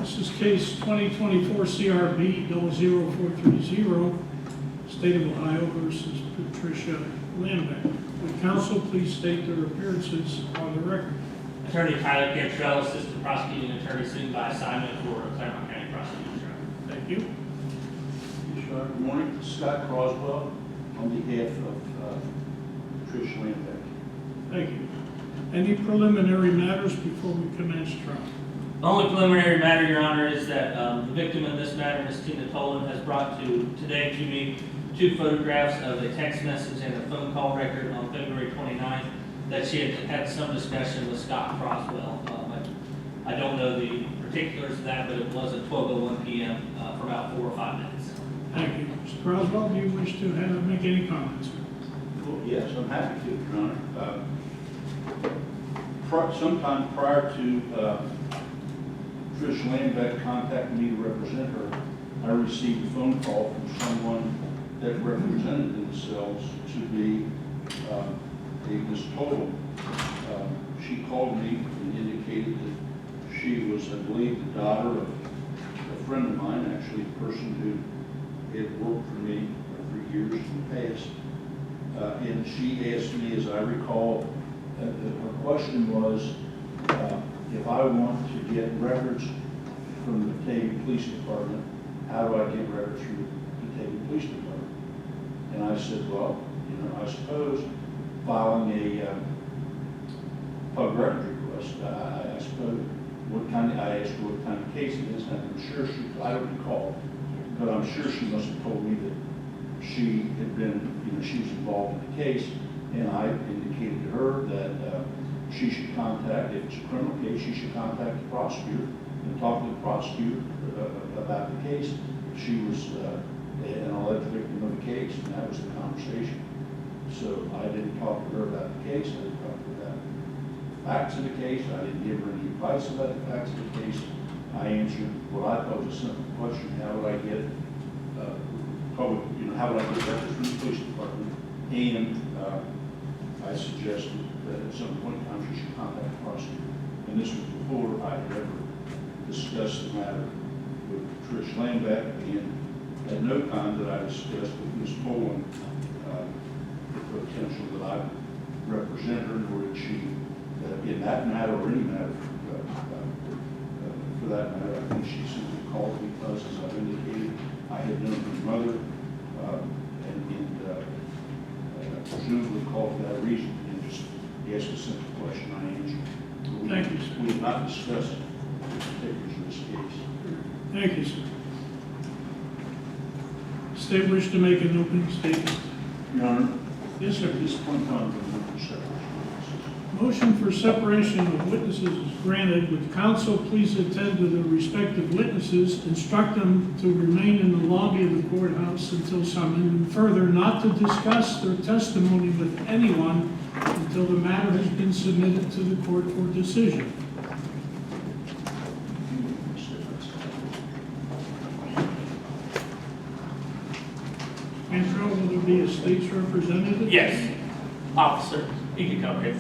This is case 2024 CRB 00430, State of Ohio versus Patricia Lambeck. Would counsel please state their appearances on the record? Attorney Tyler Cantrell, Assistant Prosecuting Attorney, sitting by assignment for Claremont County Prosecutor's Office. Thank you. Yes, Your Honor. Good morning. Scott Croswell on behalf of Patricia Lambeck. Thank you. Any preliminary matters before we commence trial? The only preliminary matter, Your Honor, is that the victim in this matter, Ms. Tina Tolan, has brought today to me 2 photographs of a text message and a phone call record on February 29th that she had some discussion with Scott Croswell. I don't know the particulars of that, but it was at 12:01 p.m. For about 4 or 5 minutes. Thank you. Mr. Croswell, do you wish to make any comments? Well, yes, I'm happy to, Your Honor. Sometime prior to Patricia Lambeck contacting me to represent her, I received a phone call from someone that represented themselves to be a Ms. Tolan. She called me and indicated that she was, I believe, the daughter of a friend of mine, actually a person who had worked for me for years in the past. And she asked me, as I recall, her question was, if I want to get records from the Batavia Police Department, how do I get records from the Batavia Police Department? And I said, well, I suppose filing a public records request. I suppose I asked her what kind of case it is, and I'm sure I don't recall, but I'm sure she must have told me that she had been, she was involved in the case, and I indicated to her that she should contact, if it's a criminal case, she should contact the prosecutor and talk to the prosecutor about the case. She was an alleged victim of the case, and that was the conversation. So I didn't talk to her about the case, I didn't talk to her about the facts of the case, I didn't give her any advice about the facts of the case. I answered what I thought was a simple question: how would I get public, how would I get records from the police department? And I suggested that at some point in time she should contact the prosecutor. And this was before I had ever discussed the matter with Patricia Lambeck, and at no time did I discuss with Ms. Tolan the potential that I would represent her, nor did she, in that matter or any matter for that matter. I think she simply called because, as I've indicated, I had known her mother, and presumably called for that reason, and just asked a simple question. I answered. Thank you, sir. We have not discussed the particulars of this case. Thank you, sir. State wish to make an opening statement? Your Honor, Yes, sir. at this point in time, we're going to separate. Motion for separation of witnesses is granted. Would counsel please attend to the respective witnesses, instruct them to remain in the lobby of the courthouse until summoned, and further not to discuss their testimony with anyone until the matter has been submitted to the court for decision. Cantrell, will there be a state's representative? Yes, officer, you can come here.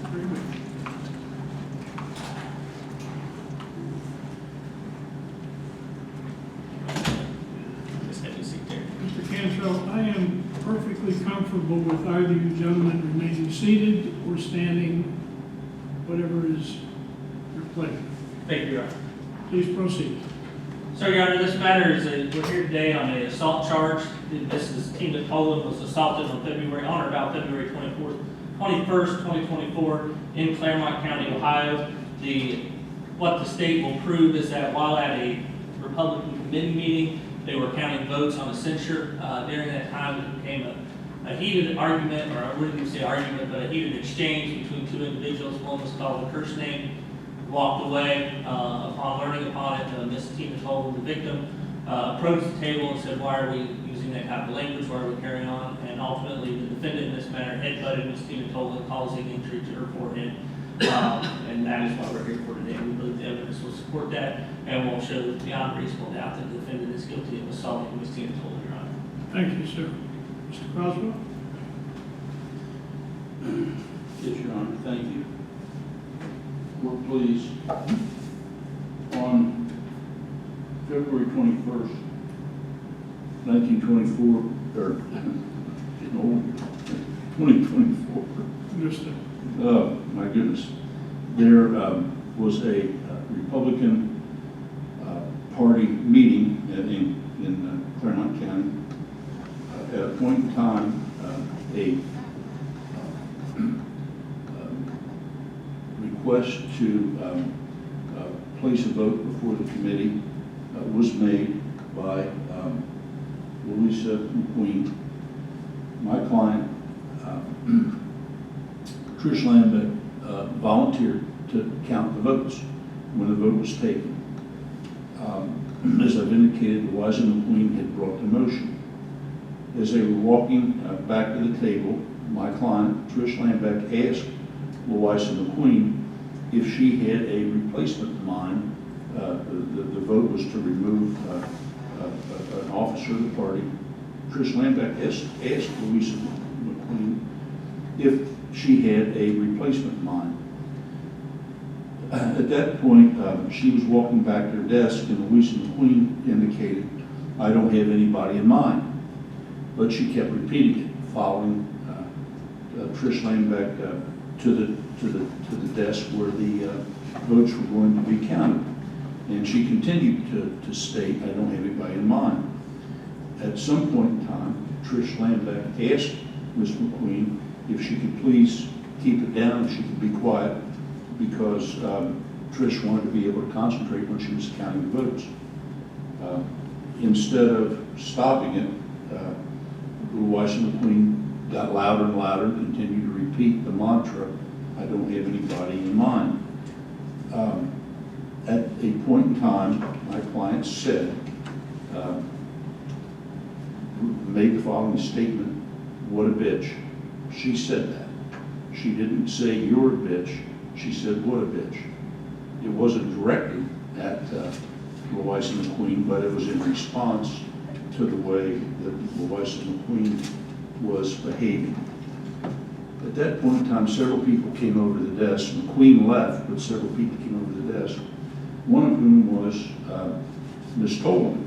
Very good. Just have a seat there. Mr. Cantrell, I am perfectly comfortable with either you gentlemen remaining seated or standing, whatever is your pleasure. Thank you, Your Honor. Please proceed. So, Your Honor, this matter is, we're here today on an assault charge. Mrs. Tina Tolan was assaulted on or about February 21st, 2024 in Claremont County, Ohio. What the state will prove is that while at a Republican committee meeting, they were counting votes on a censure. During that time, it became a heated argument, or I wouldn't even say argument, but a heated exchange between 2 individuals. One was called a curse name, walked away. Upon learning upon it, Ms. Tina Tolan, the victim, approached the table and said, why are we using that type of language, why are we carrying on? And ultimately, the defendant in this matter headbutted Ms. Tina Tolan, causing injury to her forehead. And that is why we're here for today. We believe the evidence will support that and will show that beyond reasonable doubt that the defendant is guilty of assaulting Ms. Tina Tolan, Your Honor. Thank you, sir. Mr. Croswell? Yes, Your Honor, thank you. We're pleased February 21st, 1924, or getting old, 2024. Understood. Oh, my goodness. There was a Republican Party meeting in Claremont County. At a point in time, a request to place a vote before the committee was made by Louisa McQueen. My client, Trish Lambeck, volunteered to count the votes when the vote was taken. As I've indicated, Louisa McQueen had brought the motion. As they were walking back to the table, my client, Trish Lambeck, asked Louisa McQueen if she had a replacement in mind. The vote was to remove an officer of the party. Trish Lambeck asked Louisa McQueen if she had a replacement in mind. At that point, she was walking back to her desk, and Louisa McQueen indicated, "I don't have anybody in mind." But she kept repeating it, following Trish Lambeck to the desk where the votes were going to be counted. And she continued to state, "I don't have anybody in mind." At some point in time, Trish Lambeck asked Ms. McQueen if she could please keep it down, if she could be quiet, because Trish wanted to be able to concentrate when she was counting the votes. Instead of stopping it, Louisa McQueen got louder and louder and continued to repeat the mantra, "I don't have anybody in mind." At a point in time, my client said, made the following statement, "What a bitch." She said that. She didn't say, "You're a bitch." She said, "What a bitch." It wasn't directed at Louisa McQueen, but it was in response to the way that Louisa McQueen was behaving. At that point in time, several people came over to the desk. McQueen left, but several people came over to the desk, one of whom was Ms. Tolan.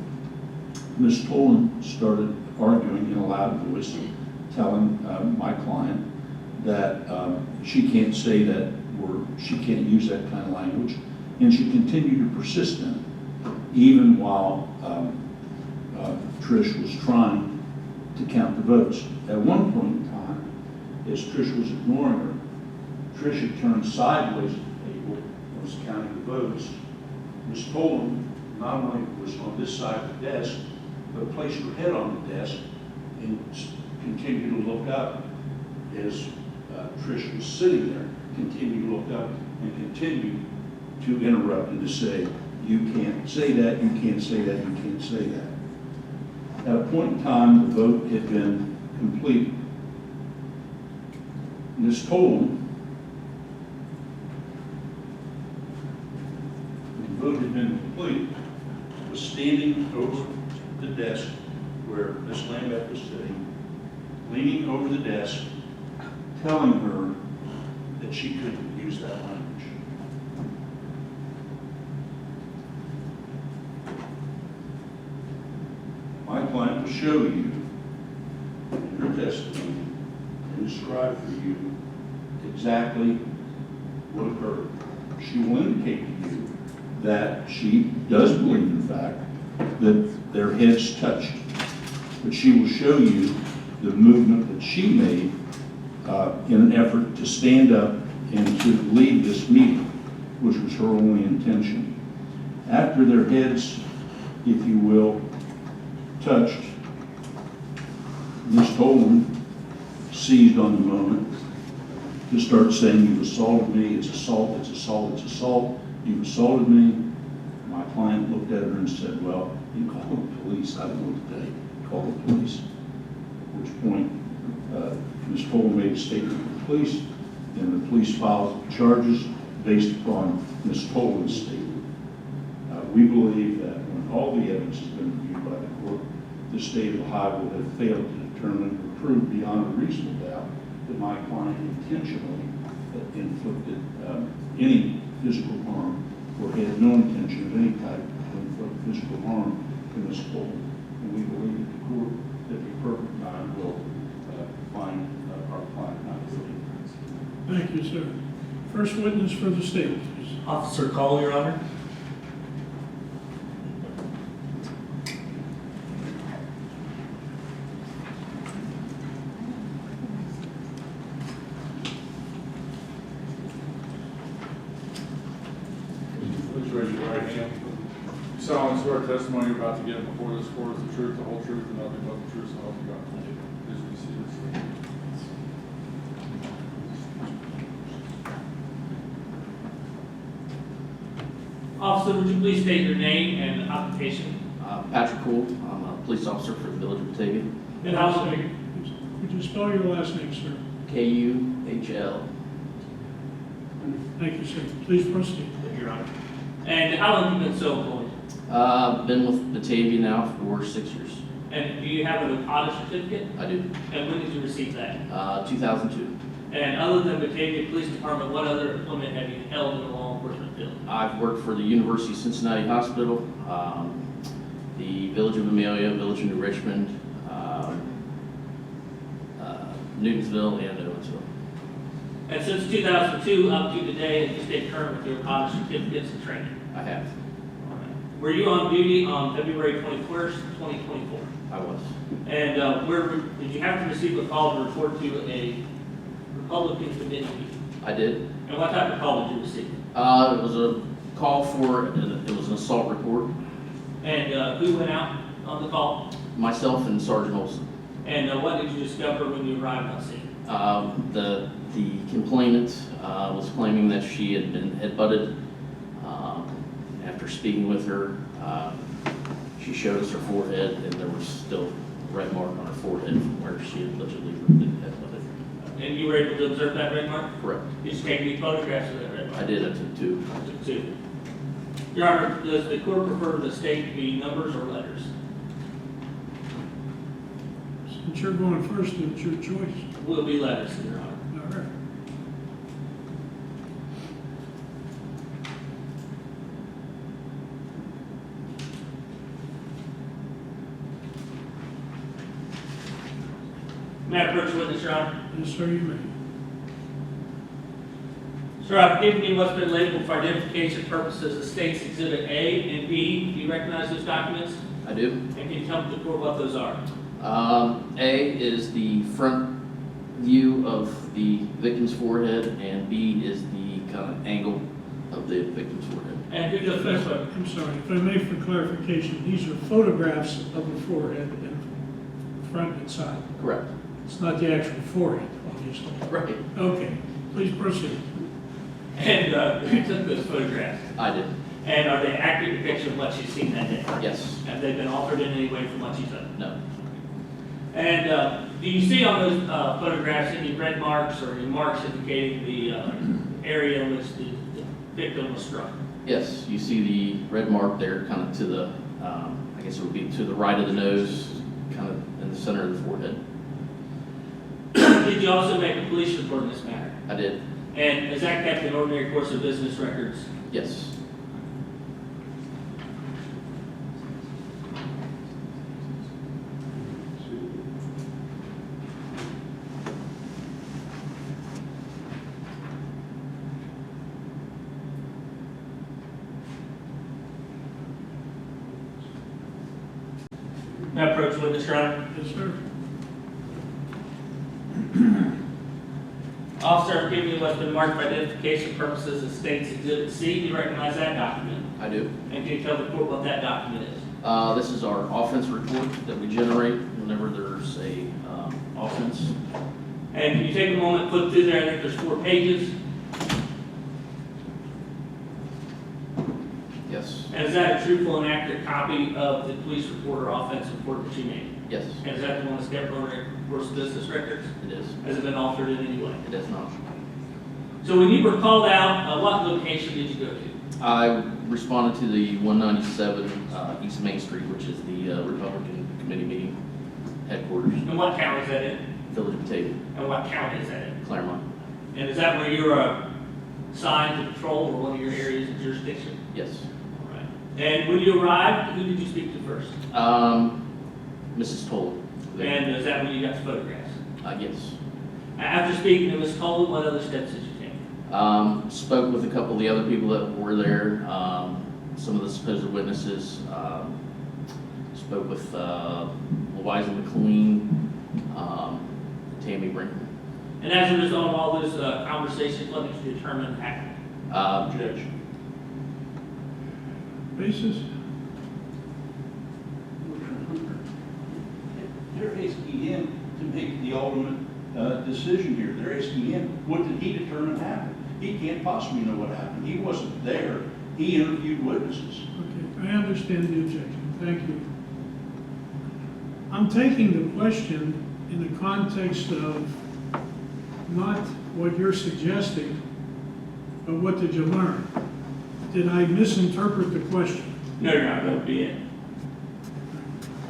Ms. Tolan started arguing in a loud voice, telling my client that she can't say that word, she can't use that kind of language, and she continued to persist in it, even while Trish was trying to count the votes. At one point in time, as Trish was ignoring her, Trish had turned sideways at the table and was counting the votes. Ms. Tolan not only was on this side of the desk, but placed her head on the desk and continued to look up as Trish was sitting there, continued to look up and continued to interrupt and to say, "You can't say that, you can't say that, you can't say that." At a point in time, the vote had been completed. Ms. Tolan, the vote had been completed, was standing over the desk where Ms. Lambeck was sitting, leaning over the desk, telling her that she couldn't use that language. My client will show you in her testimony and describe for you exactly what occurred. She will indicate to you that she does believe, in fact, that their heads touched, but she will show you the movement that she made in an effort to stand up and to lead this meeting, which was her only intention. After their heads, if you will, touched, Ms. Tolan seized on the moment to start saying, "You've assaulted me, it's assault, it's assault, it's assault, you've assaulted me." My client looked at her and said, "Well, you call the police, I don't know what to tell you, call the police." At which point, Ms. Tolan made a statement to the police, and the police filed charges based upon Ms. Tolan's statement. We believe that when all the evidence has been reviewed by the court, the state of Ohio will have failed to determine or prove beyond a reasonable doubt that my client intentionally inflicted any physical harm or had no intention of any type to inflict physical harm to Ms. Cole. And we believe that the court, at the appropriate time, will find our client not guilty. Thank you, sir. First witness for the state, please. Officer Call, Your Honor. Please raise your right hand. You solemnly swear testimony you're about to give before this court is the truth, the whole truth, and nothing but the truth, so help you God. Please be seated. Officer, would you please state your name and occupation? Patrick Cool, I'm a police officer for the Village of Batavia. And how long? Would you spell your last name, sir? Kuhl. Thank you, sir. Please proceed. Your Honor. And how long have you been so employed? Been with Batavia now for 6 years. And do you have an audit certificate? I do. And when did you receive that? 2002. And other than Batavia Police Department, what other employment have you held in the law enforcement field? I've worked for the University of Cincinnati Hospital, the Village of Amelia, Village of New Richmond, Newtonsville, and Owensville. And since 2002 up to today, have you stayed current with your audit certificates and training? I have. Were you on duty on February 21st, 2024? I was. And where did you have to receive a call to report to a Republican committee meeting? I did. And what type of call did you receive? It was a call for, it was an assault report. And who went out on the call? Myself and Sergeant Olson. And what did you discover when you arrived on scene? The complainant was claiming that she had been headbutted. After speaking with her, she showed us her forehead, and there was still a red mark on her forehead from where she had allegedly been headbutted. And you were able to observe that red mark? Correct. Did you take any photographs of that red mark? I did. I took two. Two. Your Honor, does the court prefer the state to be numbers or letters? Since you're going first, it's your choice. Will be letters, Your Honor. All right. May I approach the witness, Your Honor? Yes, sir, you may. Sir, I've given you what's been labeled for identification purposes as State's Exhibit A and B. Do you recognize those documents? I do. And can you tell the court what those are? A is the front view of the victim's forehead, and B is the kind of angle of the victim's forehead. And who took this one? I'm sorry, if I may for clarification, these are photographs of the forehead and front and side. Correct. It's not the actual forehead, obviously. Right. Okay, please proceed. And who took those photographs? I did. And are they accurate depiction of what you've seen that day? Yes. Have they been altered in any way from what you took? No. And do you see on those photographs any red marks or any marks indicating the area in which the victim was struck? Yes, you see the red mark there, kind of to the, I guess it would be to the right of the nose, kind of in the center of the forehead. Did you also make a police report in this matter? I did. And is that kept in ordinary course of business records? Yes. May I approach witness, Your Honor? Yes, sir. Officer, I'm giving you what's been marked for identification purposes as State's Exhibit C. Do you recognize that document? I do. And can you tell the court what that document is? This is our offense report that we generate whenever there's a offense. And can you take a moment, flip through there, I think there's 4 pages. Yes. And is that a truthful and accurate copy of the police report or offense report that you made? Yes, And is that the one that's kept in ordinary course of business records? it is. Has it been altered in any way? It is not. So when you were called out, what location did you go to? I responded to the 197 East Main Street, which is the Republican Committee meeting headquarters, And what county is that in? Village of Batavia, And what county is that in? Claremont. And is that where your assigned to patrol or one of your areas of jurisdiction? Yes. All right. And when you arrived, who did you speak to first? Mrs. Tolan. And is that when you got the photographs? Yes. After speaking to Ms. Tolan, what other steps did you take? Spoke with a couple of the other people that were there, some of the supposed witnesses. Spoke with Louisa McLean, Tammy Brinkman. And as a result of all those conversations, what did you determine happened? Objection. Basis? They're asking him to make the ultimate decision here. They're asking him, what did he determine happened? He can't possibly know what happened. He wasn't there. He interviewed witnesses. Okay, I understand the objection. Thank you. I'm taking the question in the context of not what you're suggesting, but what did you learn? Did I misinterpret the question? No, you're not going to be in.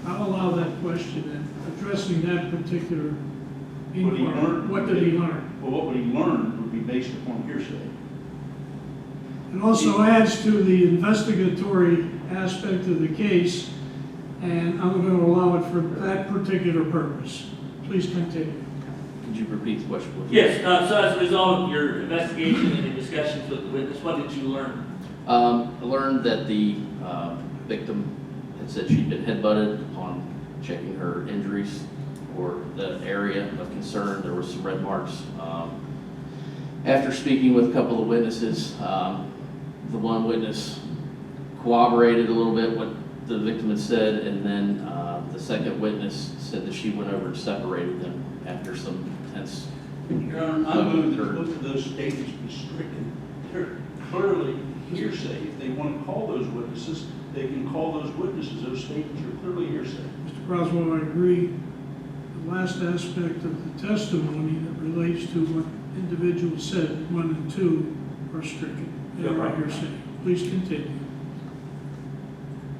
I'll allow that question in addressing that particular What he inquiry. learned- What did he learn? Well, what would he learn would be based upon hearsay. It also adds to the investigatory aspect of the case, and I'm going to allow it for that particular purpose. Please continue. Could you repeat the question, please? Yes, so as a result of your investigation and your discussions with the witness, what did you learn? I learned that the victim had said she'd been headbutted. Upon checking her injuries or the area of concern, there were some red marks. After speaking with a couple of witnesses, the one witness corroborated a little bit what the victim had said, and then the second witness said that she went over and separated them after some tense. Your Honor, I move that both of those statements be stricken. They're clearly hearsay. If they want to call those witnesses, they can call those witnesses. Those statements are clearly hearsay. Mr. Croswell, I agree. The last aspect of the testimony that relates to what individuals said, 1 and 2, are stricken. They are hearsay. Please continue.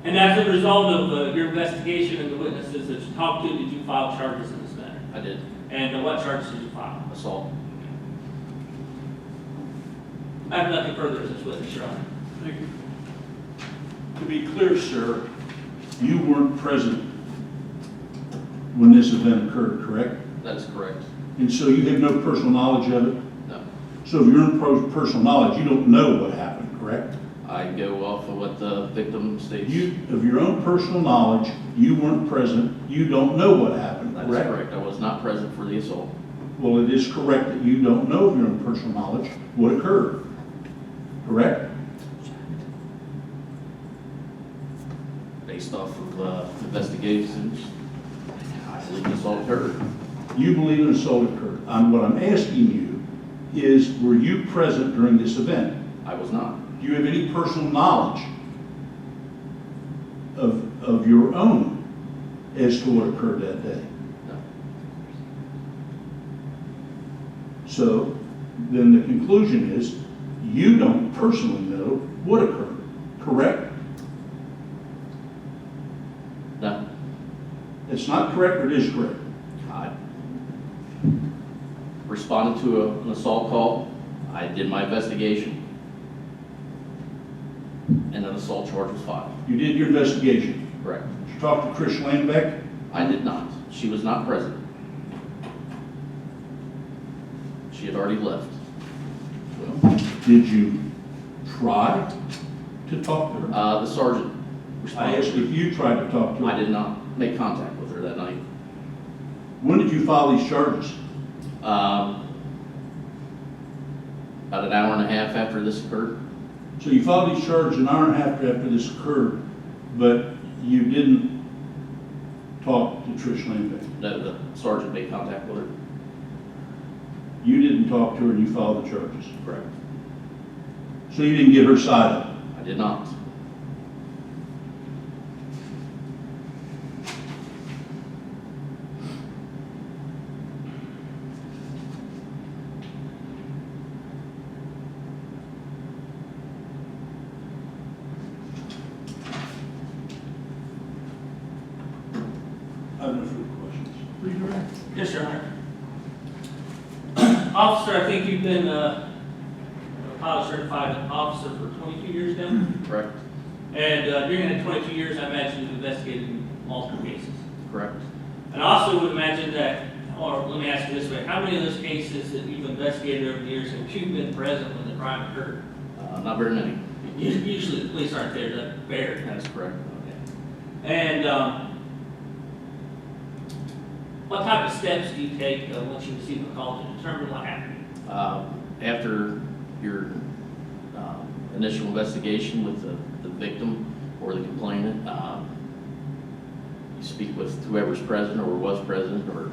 And as a result of your investigation and the witnesses that you talked to, did you file charges in this matter? I did. And what charges did you file? Assault. I have nothing further as this witness, Your Honor. Thank you. To be clear, sir, you weren't present when this event occurred, correct? That is correct. And so you have no personal knowledge of it? No. So of your own personal knowledge, you don't know what happened, correct? I go off of what the victim states. Of your own personal knowledge, you weren't present, you don't know what happened, That is correct? correct. I was not present for the assault. Well, it is correct that you don't know of your own personal knowledge what occurred, correct? Based off of investigations, I believe the assault occurred. You believe an assault occurred. What I'm asking you is, were you present during this event? I was not. Do you have any personal knowledge of your own as to what occurred that day? No. So then the conclusion is, you don't personally know what occurred, correct? No. It's not correct or it is correct? I responded to an assault call. I did my investigation. And an assault charge was filed. You did your investigation. Correct. Did you talk to Trish Lambeck? I did not. She was not present. She had already left. Did you try to talk to her? The sergeant I responded. asked if you tried to talk to her. I did not make contact with her that night. When did you file these charges? About an hour and a half after this occurred. So you filed these charges an hour and a half after this occurred, but you didn't talk to Trish Lambeck. No, the sergeant made contact with her. You didn't talk to her and you filed the charges. Correct. So you didn't get her side of it. I did not. I have no further questions. Redirect. Yes, Your Honor. Officer, I think you've been pilot certified officer for 22 years now. Correct? And during that 22 years, I imagine you've investigated multiple cases. Correct. And I also would imagine that, or let me ask you this way, how many of those cases that you've investigated over the years have you been present when the crime occurred? Not very many. Usually the police aren't there to bear. That's correct. And what type of steps do you take once you receive a call to determine what happened? After your initial investigation with the victim or the complainant, you speak with whoever's present or was present, or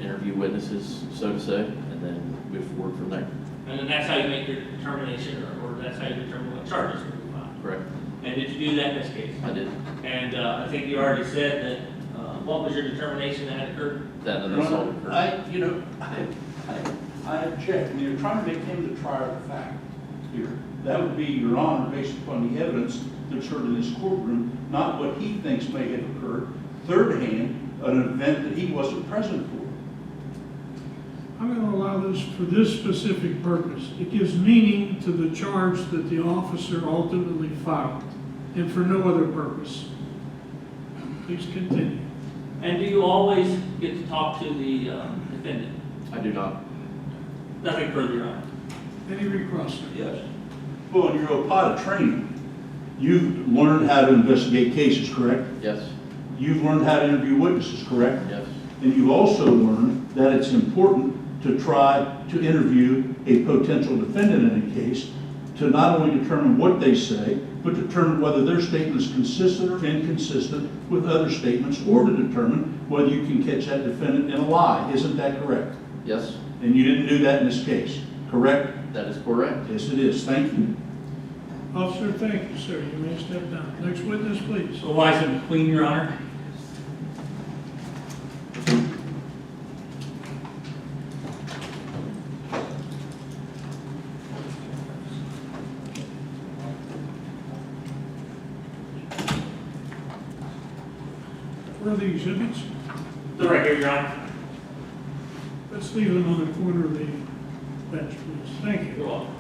interview witnesses, so to say, and then move forward from there. And then that's how you make your determination, or that's how you determine what charges will be filed. Correct. And did you do that in this case? I did. And I think you already said that, what was your determination that had occurred? That an assault occurred. I object, and you're trying to make him the trier of fact here. That would be, Your Honor, based upon the evidence that's heard in this courtroom, not what he thinks may have occurred, third hand, an event that he wasn't present for. I'm going to allow this for this specific purpose. It gives meaning to the charge that the officer ultimately filed, and for no other purpose. Please continue. And do you always get to talk to the defendant? I do not. Nothing further, Your Honor. Any recross? Yes. Well, in your OPADA training, you've learned how to investigate cases, correct? Yes. You've learned how to interview witnesses, correct? Yes. And you've also learned that it's important to try to interview a potential defendant in a case to not only determine what they say, but determine whether their statement is consistent or inconsistent with other statements, or to determine whether you can catch that defendant in a lie. Isn't that correct? Yes. And you didn't do that in this case, correct? That is correct. Yes, it is. Thank you. Officer, thank you, sir. You may step down. Next witness, please. Eliza McQueen, Your Honor. Where are the exhibits? They're right here, Your Honor. Let's leave them on the corner of the bench, please. Thank you. You're welcome.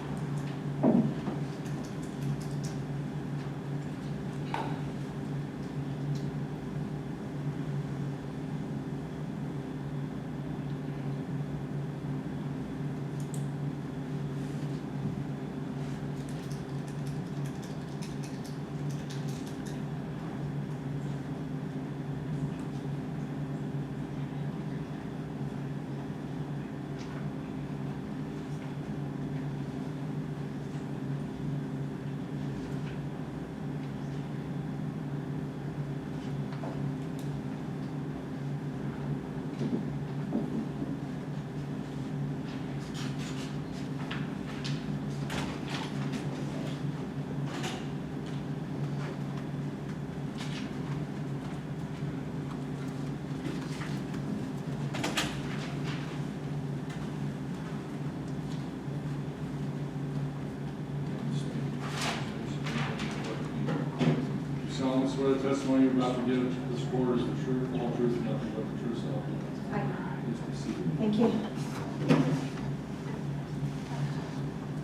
You solemnly swear the testimony you're about to give this board is the truth, the whole truth, and nothing but the truth, so help you God. Please be seated. Thank you.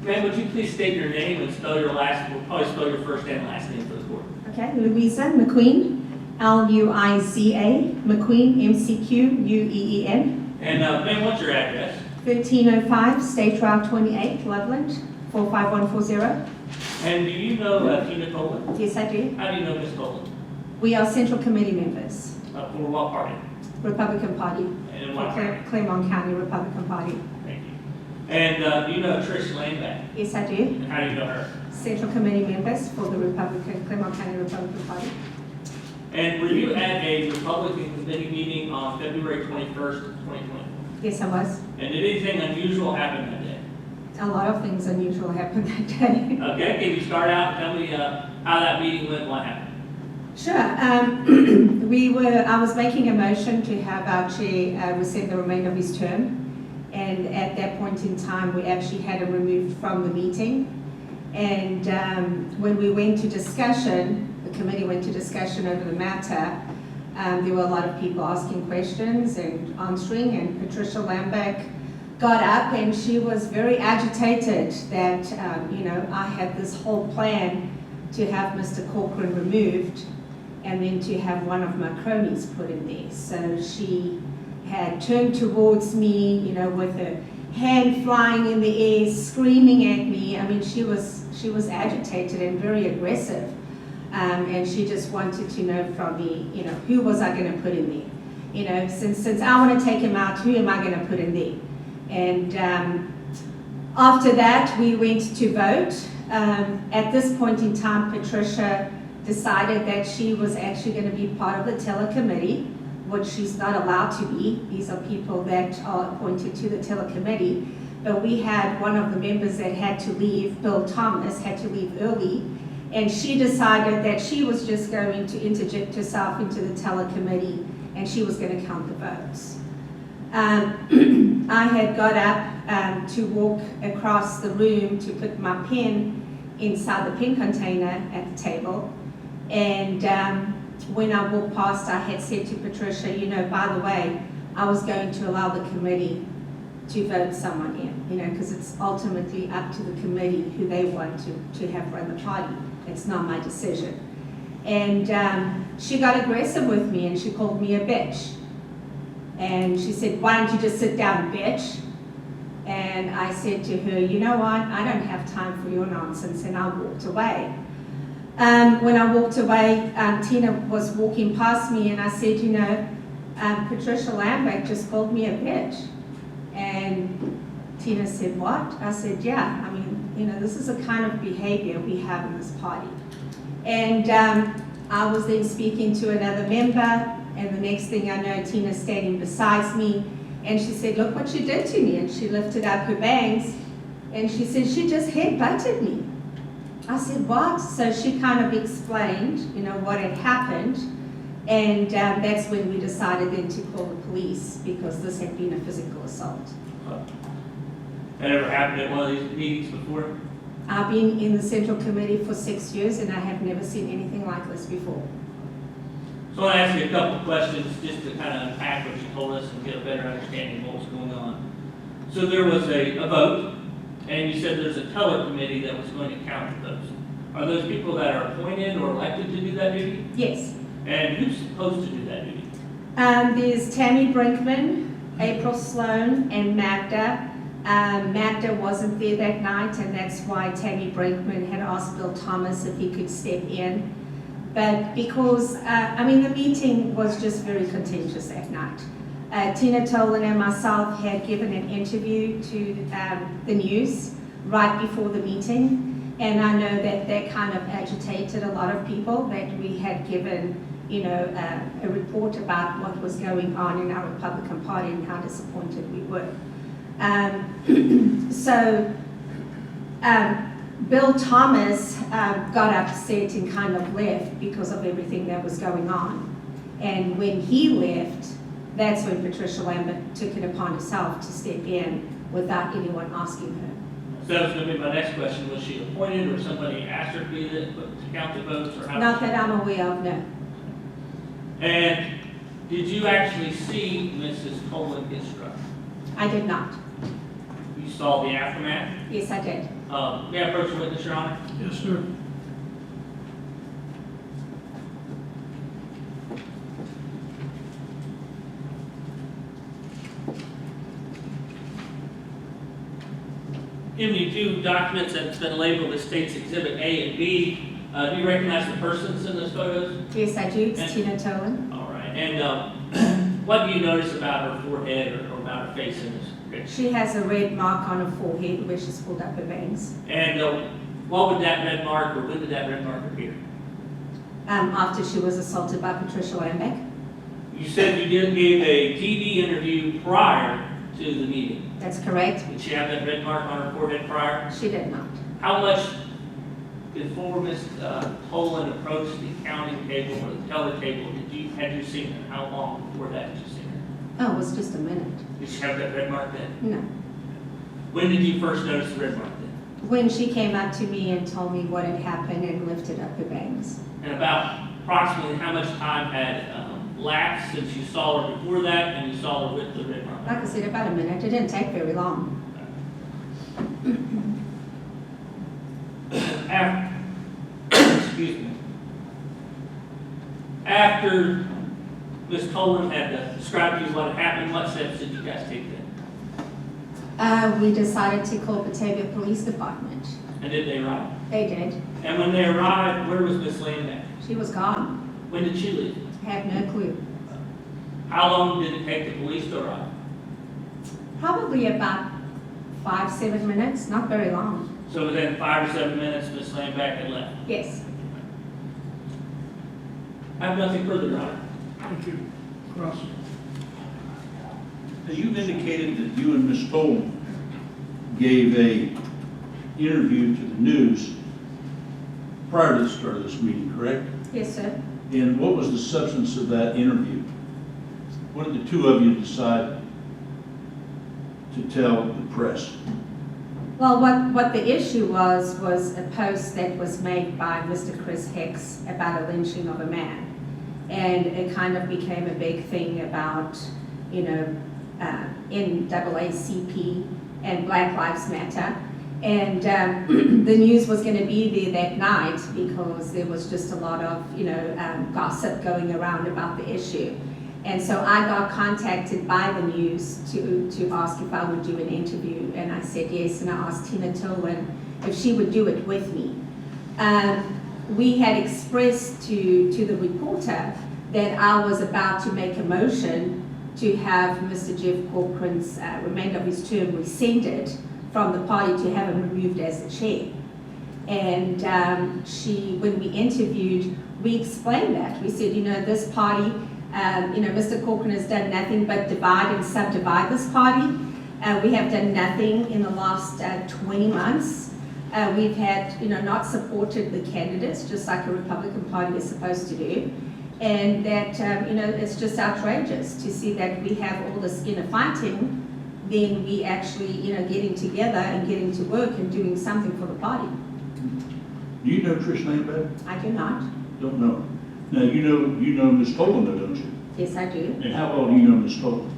Ma'am, would you please state your name and spell your last, we'll probably spell your first and last name for the court. Okay, Louisa McQueen, Luiza, McQueen, McQueen. And ma'am, what's your address? 1305 State Route 28, Loveland, 45140. And do you know Tina Coleman? Yes, I do. How do you know Ms. Coleman? We are Central Committee members, For what party? Republican Party, And in for what party? Claremont County Republican Party. Thank you. And do you know Trish Lambeck? Yes, I do. And how do you know her? Central Committee members for the Claremont County Republican Party. And were you at a Republican committee meeting on February 21st, 2020? Yes, I was. And did anything unusual happen that day? A lot of things unusual happened that day. Okay, can you start out and tell me how that meeting went and what happened? Sure. I was making a motion to have our chair rescind the remainder of his term. And at that point in time, we actually had him removed from the meeting. And when we went to discussion, the committee went to discussion over the matter, there were a lot of people asking questions and answering, and Patricia Lambeck got up and she was very agitated that, I had this whole plan to have Mr. Corcoran removed and then to have one of my cronies put in there. So she had turned towards me, with her hand flying in the air, screaming at me. I mean, she was agitated and very aggressive. And she just wanted to know from me, who was I going to put in there? Since I want to take him out, who am I going to put in there? And after that, we went to vote. At this point in time, Patricia decided that she was actually going to be part of the telecommittee, which she's not allowed to be. These are people that are appointed to the telecommittee. But we had one of the members that had to leave, Bill Thomas, had to leave early. And she decided that she was just going to interject herself into the telecommittee and she was going to count the votes. I had got up to walk across the room to put my pen inside the pen container at the table. And when I walked past, I had said to Patricia, by the way, I was going to allow the committee to vote someone in, because it's ultimately up to the committee who they want to have run the party. It's not my decision. And she got aggressive with me and she called me a bitch. And she said, why don't you just sit down, bitch? And I said to her, you know what, I don't have time for your nonsense, and I walked away. When I walked away, Tina was walking past me and I said, Patricia Lambeck just called me a bitch. And Tina said, what? I said, yeah, this is the kind of behavior we have in this party. And I was then speaking to another member, and the next thing I know, Tina's standing beside me, and she said, look what you did to me. And she lifted up her bangs, and she said, she just head-butted me. I said, what? So she kind of explained, what had happened, and that's when we decided then to call the police, because this had been a physical assault. That ever happened at one of these meetings before? I've been in the Central Committee for 6 years, and I have never seen anything like this before. So I want to ask you a couple of questions just to kind of unpack what you told us and get a better understanding of what was going on. So there was a vote, and you said there's a teller committee that was going to count the votes. Are those people that are appointed or elected to do that duty? Yes. And who's supposed to do that duty? There's Tammy Brinkman, April Sloan, and Magda. Magda wasn't there that night, and that's why Tammy Brinkman had asked Bill Thomas if he could step in. But because, the meeting was just very contentious that night. Tina Tolan and myself had given an interview to the news right before the meeting, and I know that kind of agitated a lot of people, that we had given a report about what was going on in our Republican Party and how disappointed we were. Bill Thomas got upset and kind of left because of everything that was going on. And when he left, that's when Patricia Lambert took it upon herself to step in without anyone asking her. So that was going to be my next question. Was she appointed or somebody asked her to be there to count the votes? Or how? Not that I'm aware of, no. And did you actually see Mrs. Tolan get struck? I did not. You saw the aftermath? Yes, I did. May I approach the witness, Your Honor? Yes, sir. Giving you two documents that's been labeled as States Exhibit A and B. Do you recognize the persons in those photos? Yes, I do. It's Tina Tolan. All right. And what do you notice about her forehead or about her face in this picture? She has a red mark on her forehead where she's pulled up her veins. And what would that red mark, or when did that red mark appear? After she was assaulted by Patricia Lambeck. You said you did give a TV interview prior to the meeting. That's correct. Did she have that red mark on her forehead prior? She did not. How much before Ms. Tolan approached the counting table or the teller table had you seen her? How long before that did you see her? Oh, it was just a minute. Did she have that red mark then? No. When did you first notice the red mark then? When she came up to me and told me what had happened and lifted up her bangs. And about approximately how much time had lapsed since you saw her before that and you saw her with the red run? Like I said, about a minute. It didn't take very long. Excuse me. After Ms. Colvin had described to you what happened, what steps did you guys take then? We decided to call Batavia Police Department. And did they arrive? They did. And when they arrived, where was Miss Lambeck? She was gone. When did she leave? Have no clue. How long did it take the police to arrive? Probably about 5-7 minutes, not very long. So within 5 or 7 minutes, Miss Lambeck had left. Yes. I have nothing further, Your Honor. Thank you. Cross. Now, you've indicated that you and Ms. Tolan gave a interview to the news prior to the start of this meeting, correct? Yes, sir. And what was the substance of that interview? What did the two of you decide to tell the press? Well, what the issue was a post that was made by Mr. Chris Hicks about a lynching of a man. And it kind of became a big thing about, you know, NAACP and Black Lives Matter. And the news was going to be there that night because there was just a lot of, you know, gossip going around about the issue. And so I got contacted by the news to ask if I would do an interview, and I said yes, and I asked Tina Tolan if she would do it with me. We had expressed to the reporter that I was about to make a motion to have Mr. Jeff Corcoran's remainder of his term rescinded from the party to have him removed as the chair. And when we interviewed, we explained that. We said, you know, this party, you know, Mr. Corcoran has done nothing but divide and subdivide this party. We have done nothing in the last 20 months. We've had, you know, not supported the candidates, just like a Republican Party is supposed to do. And that, you know, it's just outrageous to see that we have all this inner fighting, then we actually, you know, getting together and getting to work and doing something for the party. Do you know Trish Lambeck? I do not. Don't know. Now, you know Ms. Tolan, though, don't you? Yes, I do. And how well do you know Ms. Tolan?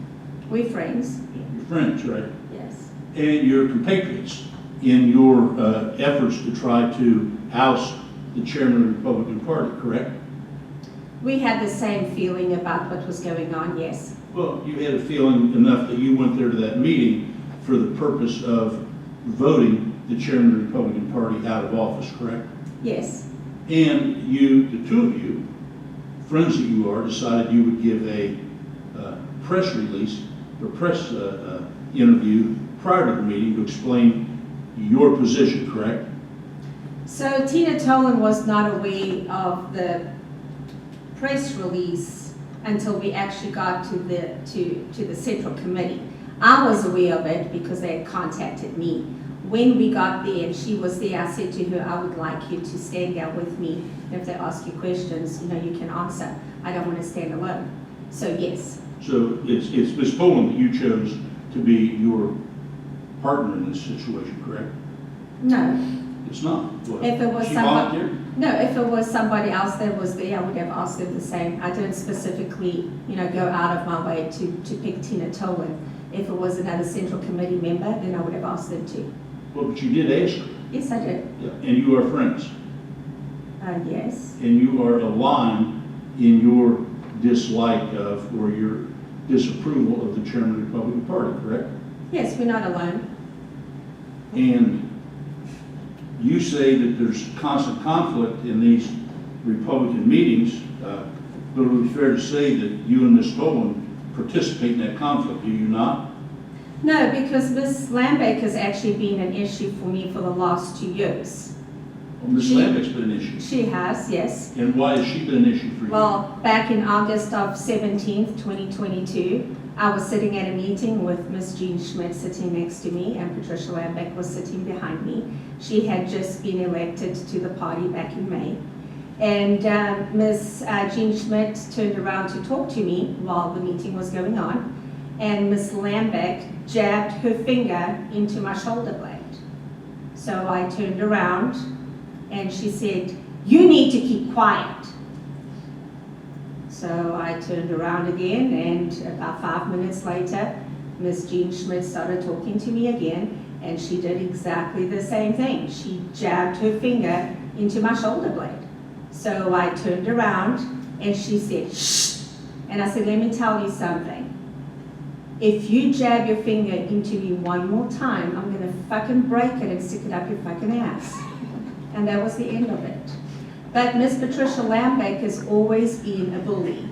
We're friends. You're friends, right? Yes. And you're compatriots in your efforts to try to oust the chairman of the Republican Party, correct? We had the same feeling about what was going on, yes. Well, you had a feeling enough that you went there to that meeting for the purpose of voting the chairman of the Republican Party out of office, correct? Yes. And you, the two of you, friends that you are, decided you would give a press release or press interview prior to the meeting to explain your position, correct? So Tina Tolan was not aware of the press release until we actually got to the Central Committee. I was aware of it because they had contacted me. When we got there and she was there, I said to her, I would like you to stand there with me. If they ask you questions, you know, you can answer. I don't want to stand alone. So yes. So it's Ms. Tolan that you chose to be your partner in this situation, correct? No. It's not. What? If it was She somebody, volunteered? no, if it was somebody else that was there, I would have asked them the same. I didn't specifically, you know, go out of my way to pick Tina Tolan. If it was another Central Committee member, then I would have asked them to. Well, but you did ask her. Yes, I did. Yeah. And you are friends. Yes. And you are aligned in your dislike of or your disapproval of the chairman of the Republican Party, correct? Yes, we're not alone. And you say that there's constant conflict in these Republican meetings, but it would be fair to say that you and Ms. Tolan participate in that conflict, do you not? No, because Ms. Lambeck has actually been an issue for me for the last 2 years. Well, Ms. Lambeck's been an issue. She has, yes. And why has she been an issue for you? Well, back in August of 17th, 2022, I was sitting at a meeting with Ms. Jean Schmidt sitting next to me, and Patricia Lambeck was sitting behind me. She had just been elected to the party back in May. And Ms. Jean Schmidt turned around to talk to me while the meeting was going on, and Ms. Lambeck jabbed her finger into my shoulder blade. So I turned around and she said, "You need to keep quiet." So I turned around again, and about 5 minutes later, Miss Jean Schmidt started talking to me again, and she did exactly the same thing. She jabbed her finger into my shoulder blade. So I turned around, and she said, shh. And I said, let me tell you something. If you jab your finger into me one more time, I'm gonna fucking break it and stick it up your fucking ass. And that was the end of it. But Miss Patricia Lambeck has always been a bully.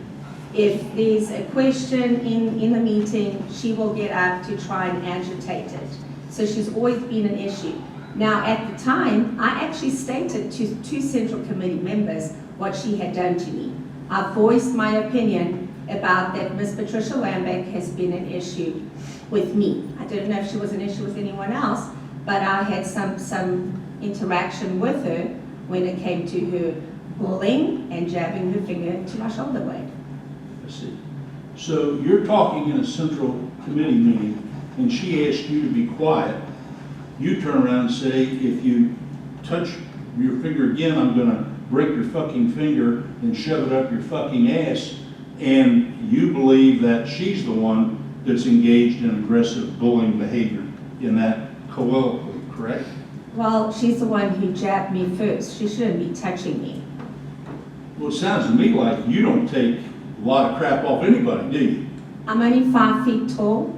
If there's a question in the meeting, she will get up to try and agitate it. So she's always been an issue. Now, at the time, I actually stated to two Central Committee members what she had done to me. I voiced my opinion about that Miss Patricia Lambeck has been an issue with me. I didn't know if she was an issue with anyone else, but I had some interaction with her when it came to her bullying and jabbing her finger into my shoulder blade. I see. So you're talking in a Central Committee meeting, and she asked you to be quiet. You turn around and say, if you touch your finger again, I'm gonna break your fucking finger and shove it up your fucking ass. And you believe that she's the one that's engaged in aggressive bullying behavior in that colloquy, correct? Well, she's the one who jabbed me first. She shouldn't be touching me. Well, it sounds to me like you don't take a lot of crap off anybody, do you? I'm only 5 feet tall,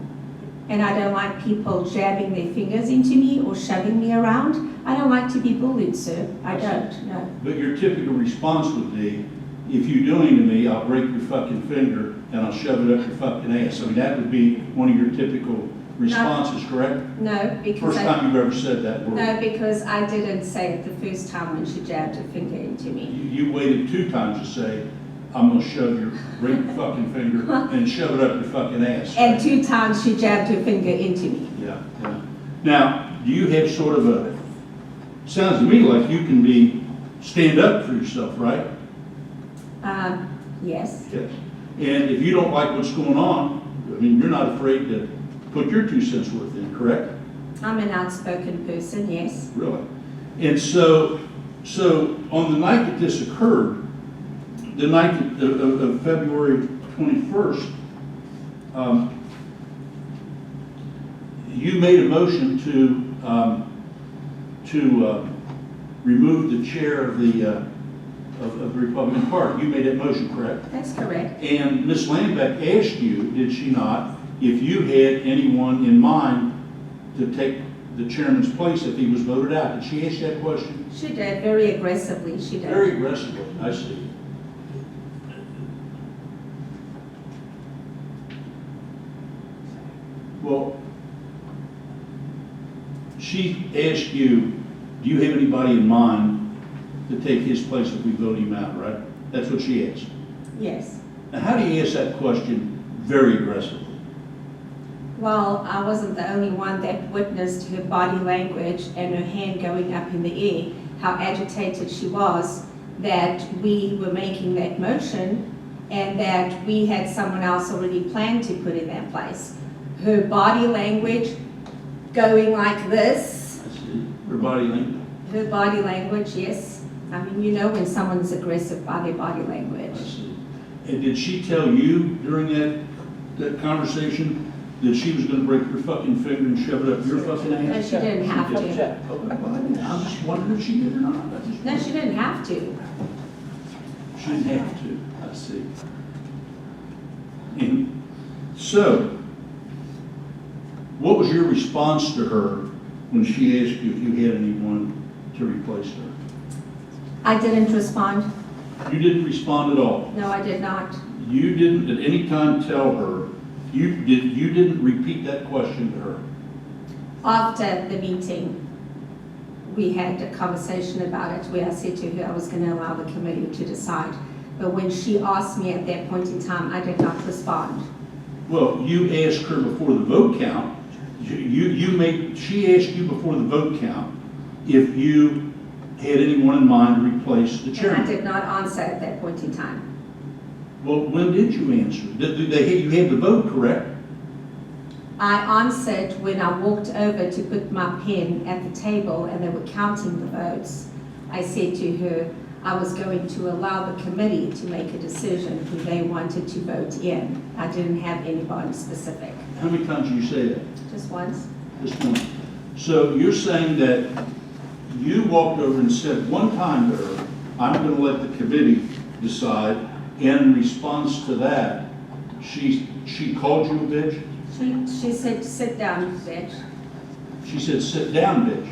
and I don't like people jabbing their fingers into me or shoving me around. I don't like to be bullied, sir. I don't, no. But your typical response would be, if you do anything to me, I'll break your fucking finger and I'll shove it up your fucking ass. I mean, that would be one of your typical responses, correct? No, because First time you've ever said that word. No, because I didn't say it the first time when she jabbed her finger into me. You waited 2 times to say, I'm gonna break your fucking finger and shove it up your fucking ass. And 2 times she jabbed her finger into me. Yeah, yeah. Now, do you have sort of a, sounds to me like you can stand up for yourself, right? Yes. Yes. And if you don't like what's going on, I mean, you're not afraid to put your 2 cents worth in, correct? I'm an outspoken person, yes. Really? And so on the night that this occurred, the night of February 21st, you made a motion to remove the chair of the Republican Party. You made that motion, correct? That's correct. And Ms. Lambeck asked you, did she not, if you had anyone in mind to take the chairman's place if he was voted out? Did she ask that question? She did, very aggressively, she did. Very aggressively, I see. Well, she asked you, do you have anybody in mind to take his place if we vote him out, right? That's what she asked. Yes. Now, how do you ask that question very aggressively? Well, I wasn't the only one that witnessed her body language and her hand going up in the air, how agitated she was that we were making that motion and that we had someone else already planned to put in that place. Her body language going like this. I see. Her body language. Her body language, yes. I mean, you know when someone's aggressive by their body I language. see. And did she tell you during that conversation that she was gonna break your fucking finger and shove it up your fucking No, ass? she didn't have to. Okay, well, I'm just wondering if she did or not. No, she didn't have to. She didn't have to, I see. And so, what was your response to her when she asked you if you had anyone to replace her? I didn't respond. You didn't respond at all. No, I did not. You didn't at any time tell her, you didn't repeat that question to her. After the meeting, we had a conversation about it where I said to her I was going to allow the committee to decide. But when she asked me at that point in time, I did not respond. Well, you asked her before the vote count. She asked you before the vote count if you had anyone in mind to replace the And I chairman. did not answer at that point in time. Well, when did you answer? You had the vote, correct? I answered when I walked over to put my pen at the table and they were counting the votes. I said to her, I was going to allow the committee to make a decision who they wanted to vote in. I didn't have anybody specific, How many times did you say that? just once. Just one. So you're saying that you walked over and said one time to her, I'm gonna let the committee decide. In response to that, she called you a bitch? She said, sit down, bitch. She said, sit down, bitch.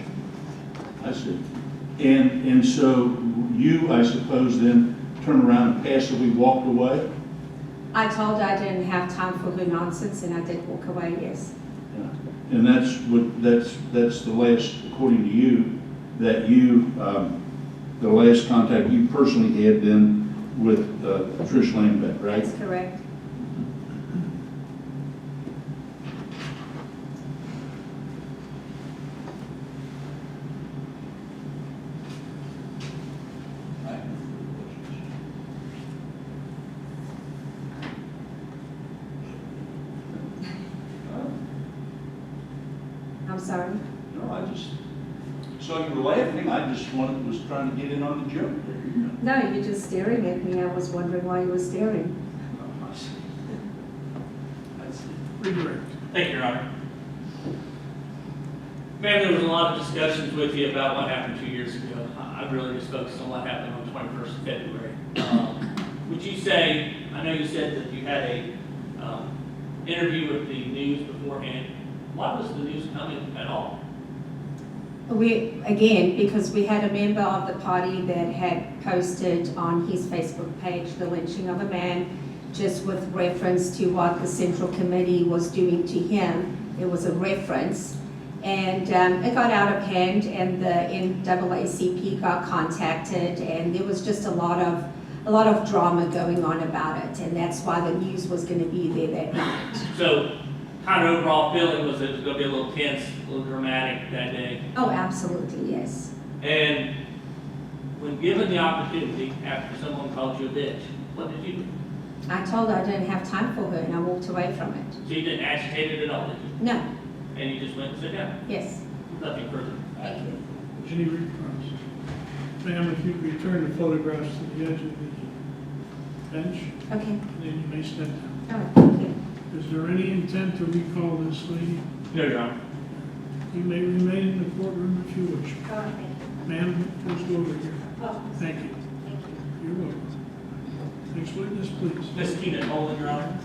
I said, and so you, I suppose, then turned around and passively walked away? I told her I didn't have time for her nonsense, and I did walk away, yes. Yeah. And that's the last, according to you, that you, the last contact you personally had then with Trish Lambeck, right? That's correct. I'm sorry. No, I just saw you were laughing. I just was trying to get in on the joke there. You know. No, you're just staring at me. I was wondering why you were staring. I see. I see. Redirect. Thank you, Your Honor. Ma'am, there was a lot of discussions with you about what happened 2 years ago. I really just focused on what happened on the 21st of February. Would you say, I know you said that you had a interview with the news beforehand. Why was the news coming at all? Again, because we had a member of the party that had posted on his Facebook page the lynching of a man, just with reference to what the Central Committee was doing to him. It was a reference. And it got out of hand, and the NAACP got contacted, and there was just a lot of drama going on about it, and that's why the news was going to be there that night. So, kind of overall feeling was that it was going to be a little tense, a little dramatic that day. Oh, absolutely, yes. And when given the opportunity, after someone called you a bitch, what did you do? I told her I didn't have time for her, and I walked away from it. So you didn't agitate it at all, did you? No, And you just went and sat down? yes, Nothing further? thank you. Any remarks? Ma'am, if you could return the photographs to the edge of the bench, Okay, then you may step down. all right, thank you. Is there any intent to recall this lady? No, Your Honor. You may remain in the courtroom if you wish. All right, thank you. Ma'am, please go over here. Oh, Thank you. thank you. You're welcome. Next witness, please. Ms. Tina Nolan, Your Honor.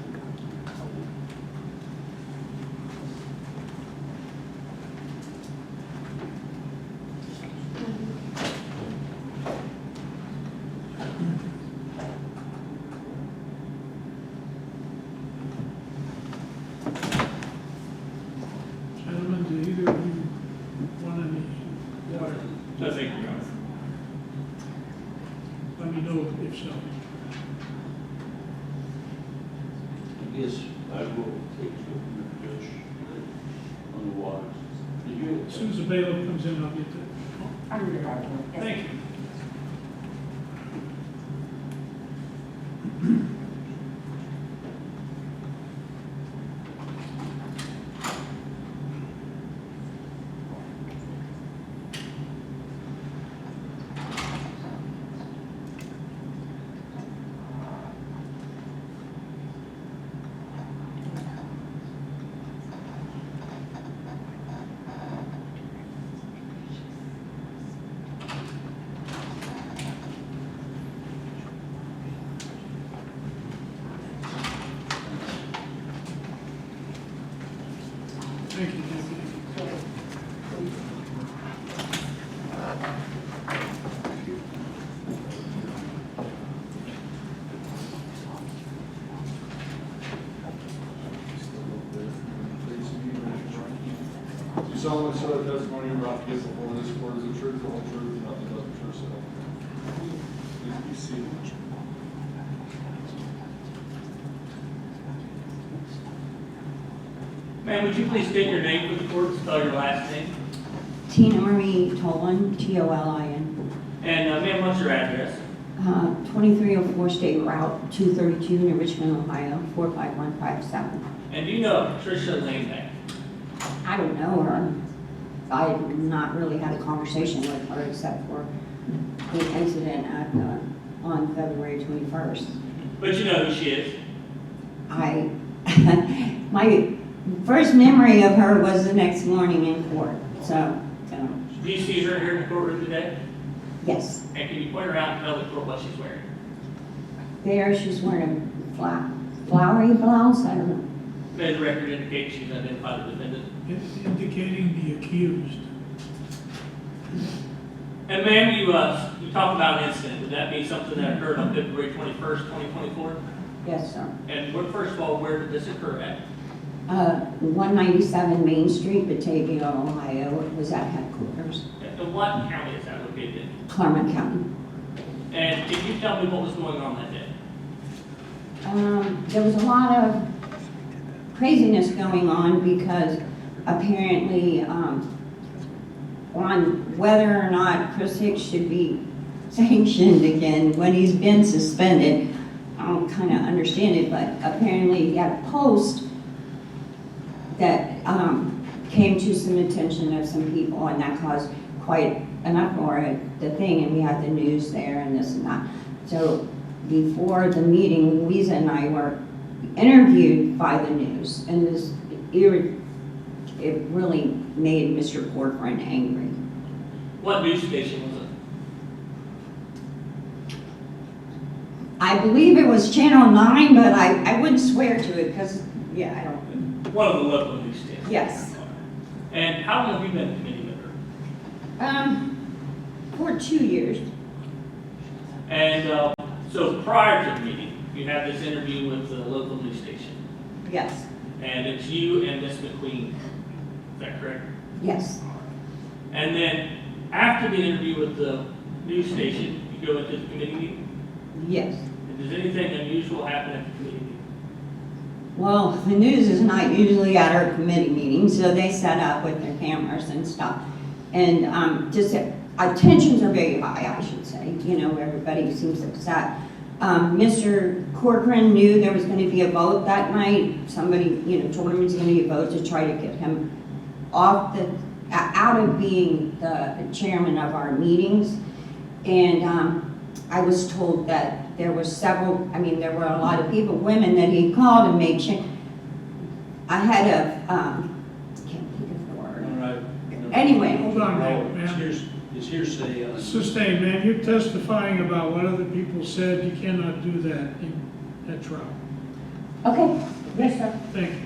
Gentlemen, do either of you want any water? No, thank you, Your Honor. Let me know if so. Yes, I will take you Judge on the water. Did you? As soon as the bailiff comes in, I'll get that. Thank you. Thank you, Deputy. You solemnly swear the testimony you're about to give before this court is the truth, the whole truth, and nothing but the truth, so help you God. Please be seated. Ma'am, would you please state your name for the court, spell your last name? Tina Marie Tolan, T-O-L-I-N, And ma'am, what's your address? 2304 State Route 232 in Richmond, Ohio, 45157. And do you know Patricia Lambeck? I don't know her. I've not really had a conversation with her except for the incident on February 21st. But you know who she is. My first memory of her was the next morning in court, so, Do you see her here in the courtroom today? yes. And can you point her out and tell the court what she's wearing? There, she's wearing a flowery blouse, I don't know. May the record indicate she's identified the defendant. Indicating the accused. And ma'am, you talked about an incident. Would that be something that occurred on February 21st, 2024? Yes, sir. And first of all, where did this occur at? 197 Main Street, Batavia, Ohio. It was at headquarters, And what county is that located in? Claremont County. And can you tell me what was going on that day? There was a lot of craziness going on because apparently on whether or not Chris Hicks should be sanctioned again when he's been suspended. I don't kind of understand it, but apparently he had a post that came to some attention of some people, and that caused quite an uproar at the thing, and we had the news there and this and that. So before the meeting, Louisa and I were interviewed by the news, and it really made Mr. Corcoran angry. What news station was it? I believe it was Channel 9, but I wouldn't swear to it because, yeah, I don't. One of the local news stations. Yes. And how long have you been a committee member? For 2 years. And so prior to the meeting, you had this interview with the local news station. Yes. And it's you and Miss McQueen. Is that correct? Yes. And then after the interview with the news station, you go into the committee meeting? Yes. And does anything unusual happen at the committee meeting? Well, the news is not usually at our committee meetings, so they set up with their cameras and stuff. And just tensions are very high, I should say. You know, everybody seems upset. Mr. Corcoran knew there was going to be a vote that night. Somebody, told him there was going to be a vote to try to get him out of being the chairman of our meetings. And I was told that there were there were a lot of people, women that he called and made change. I had can't think of the word. All right. Anyway. Hold on, ma'am. It's hearsay. Sustained, ma'am, you're testifying about what other people said. You cannot do that at trial. Okay. Yes, sir. Thank you.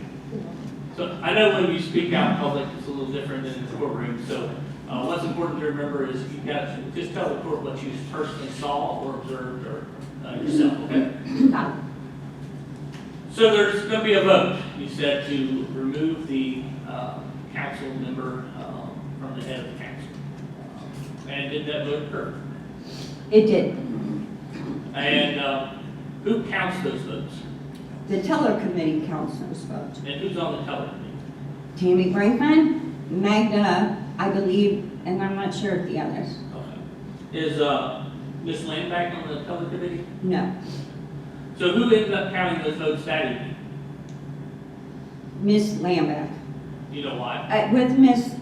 So I know when you speak out in public, it's a little different than in the courtroom. So what's important to remember is you got to just tell the court what you personally saw or observed or yourself, okay? Got it. So there's going to be a vote, you said, to remove the council member from the head of the council. And did that vote occur? It did. And who counts those votes? The teller committee counts those votes. And who's on the teller committee? Tammy Brinkman, Magda, I believe, and I'm not sure of the others. Okay. Is Ms. Lambeck on the teller committee? No. So who ended up counting those votes that evening? Miss Lambeck. You know why? With Miss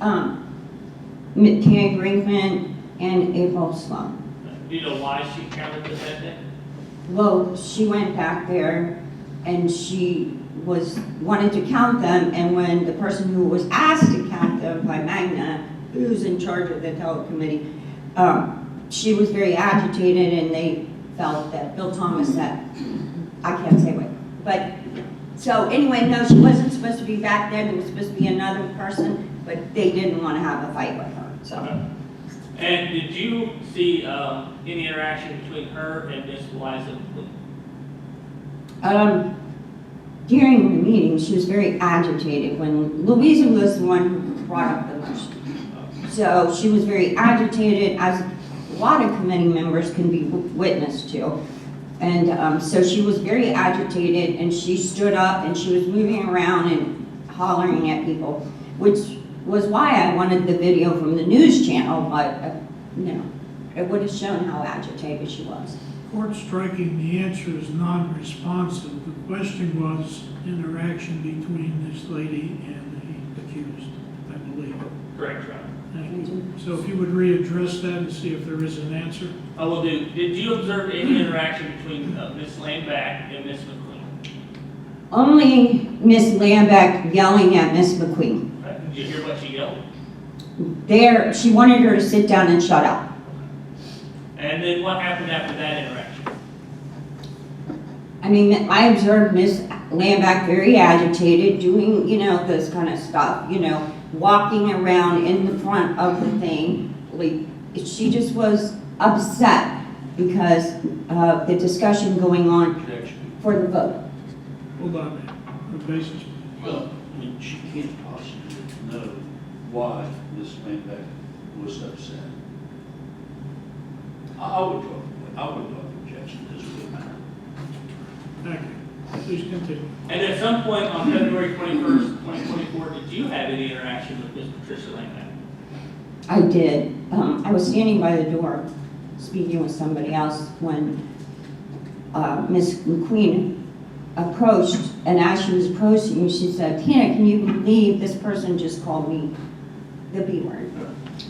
Tammy Brinkman and April Sloan. Do you know why she counted them that day? Well, she went back there and she wanted to count them, and when the person who was asked to count them by Magna, who's in charge of the teller committee, she was very agitated, and they felt that Bill Thomas said, I can't say what, but, so anyway, no, she wasn't supposed to be back there. There was supposed to be another person, but they didn't want to have a fight with her, so. Okay. And did you see any interaction between her and Miss Liza? During the meeting, she was very agitated when Louisa was the one who brought up the motion. So she was very agitated, as a lot of committee members can be witness to. And so she was very agitated, and she stood up and she was moving around and hollering at people, which was why I wanted the video from the news channel, but it would have shown how agitated she was. Court striking, the answer is non-responsive. The question was interaction between this lady and the accused, I believe. Correct, Your Honor. Thank you. reason. So if you would readdress that and see if there is an answer. I will do. Did you observe any interaction between Ms. Lambeck and Ms. McQueen? Only Miss Lambeck yelling at Miss McQueen. Did you hear what she yelled? There, she wanted her to sit down and shut up. And then what happened after that interaction? I mean, I observed Miss Lambeck very agitated, doing, this kind of stuff, walking around in the front of the thing. Like, she just was upset because of the discussion going on Objection. for the vote. Hold on, ma'am. On the basis. Well, I mean, she can't possibly know why Ms. Lambeck was upset. I would draw objection to this matter. Thank you. Please continue. And at some point on February 21st, 2024, did you have any interaction with Ms. Patricia Lambeck? I did. I was standing by the door speaking with somebody else when Miss McQueen approached, and as she was approaching, she said, "Tina, can you believe this person just called me the B word?"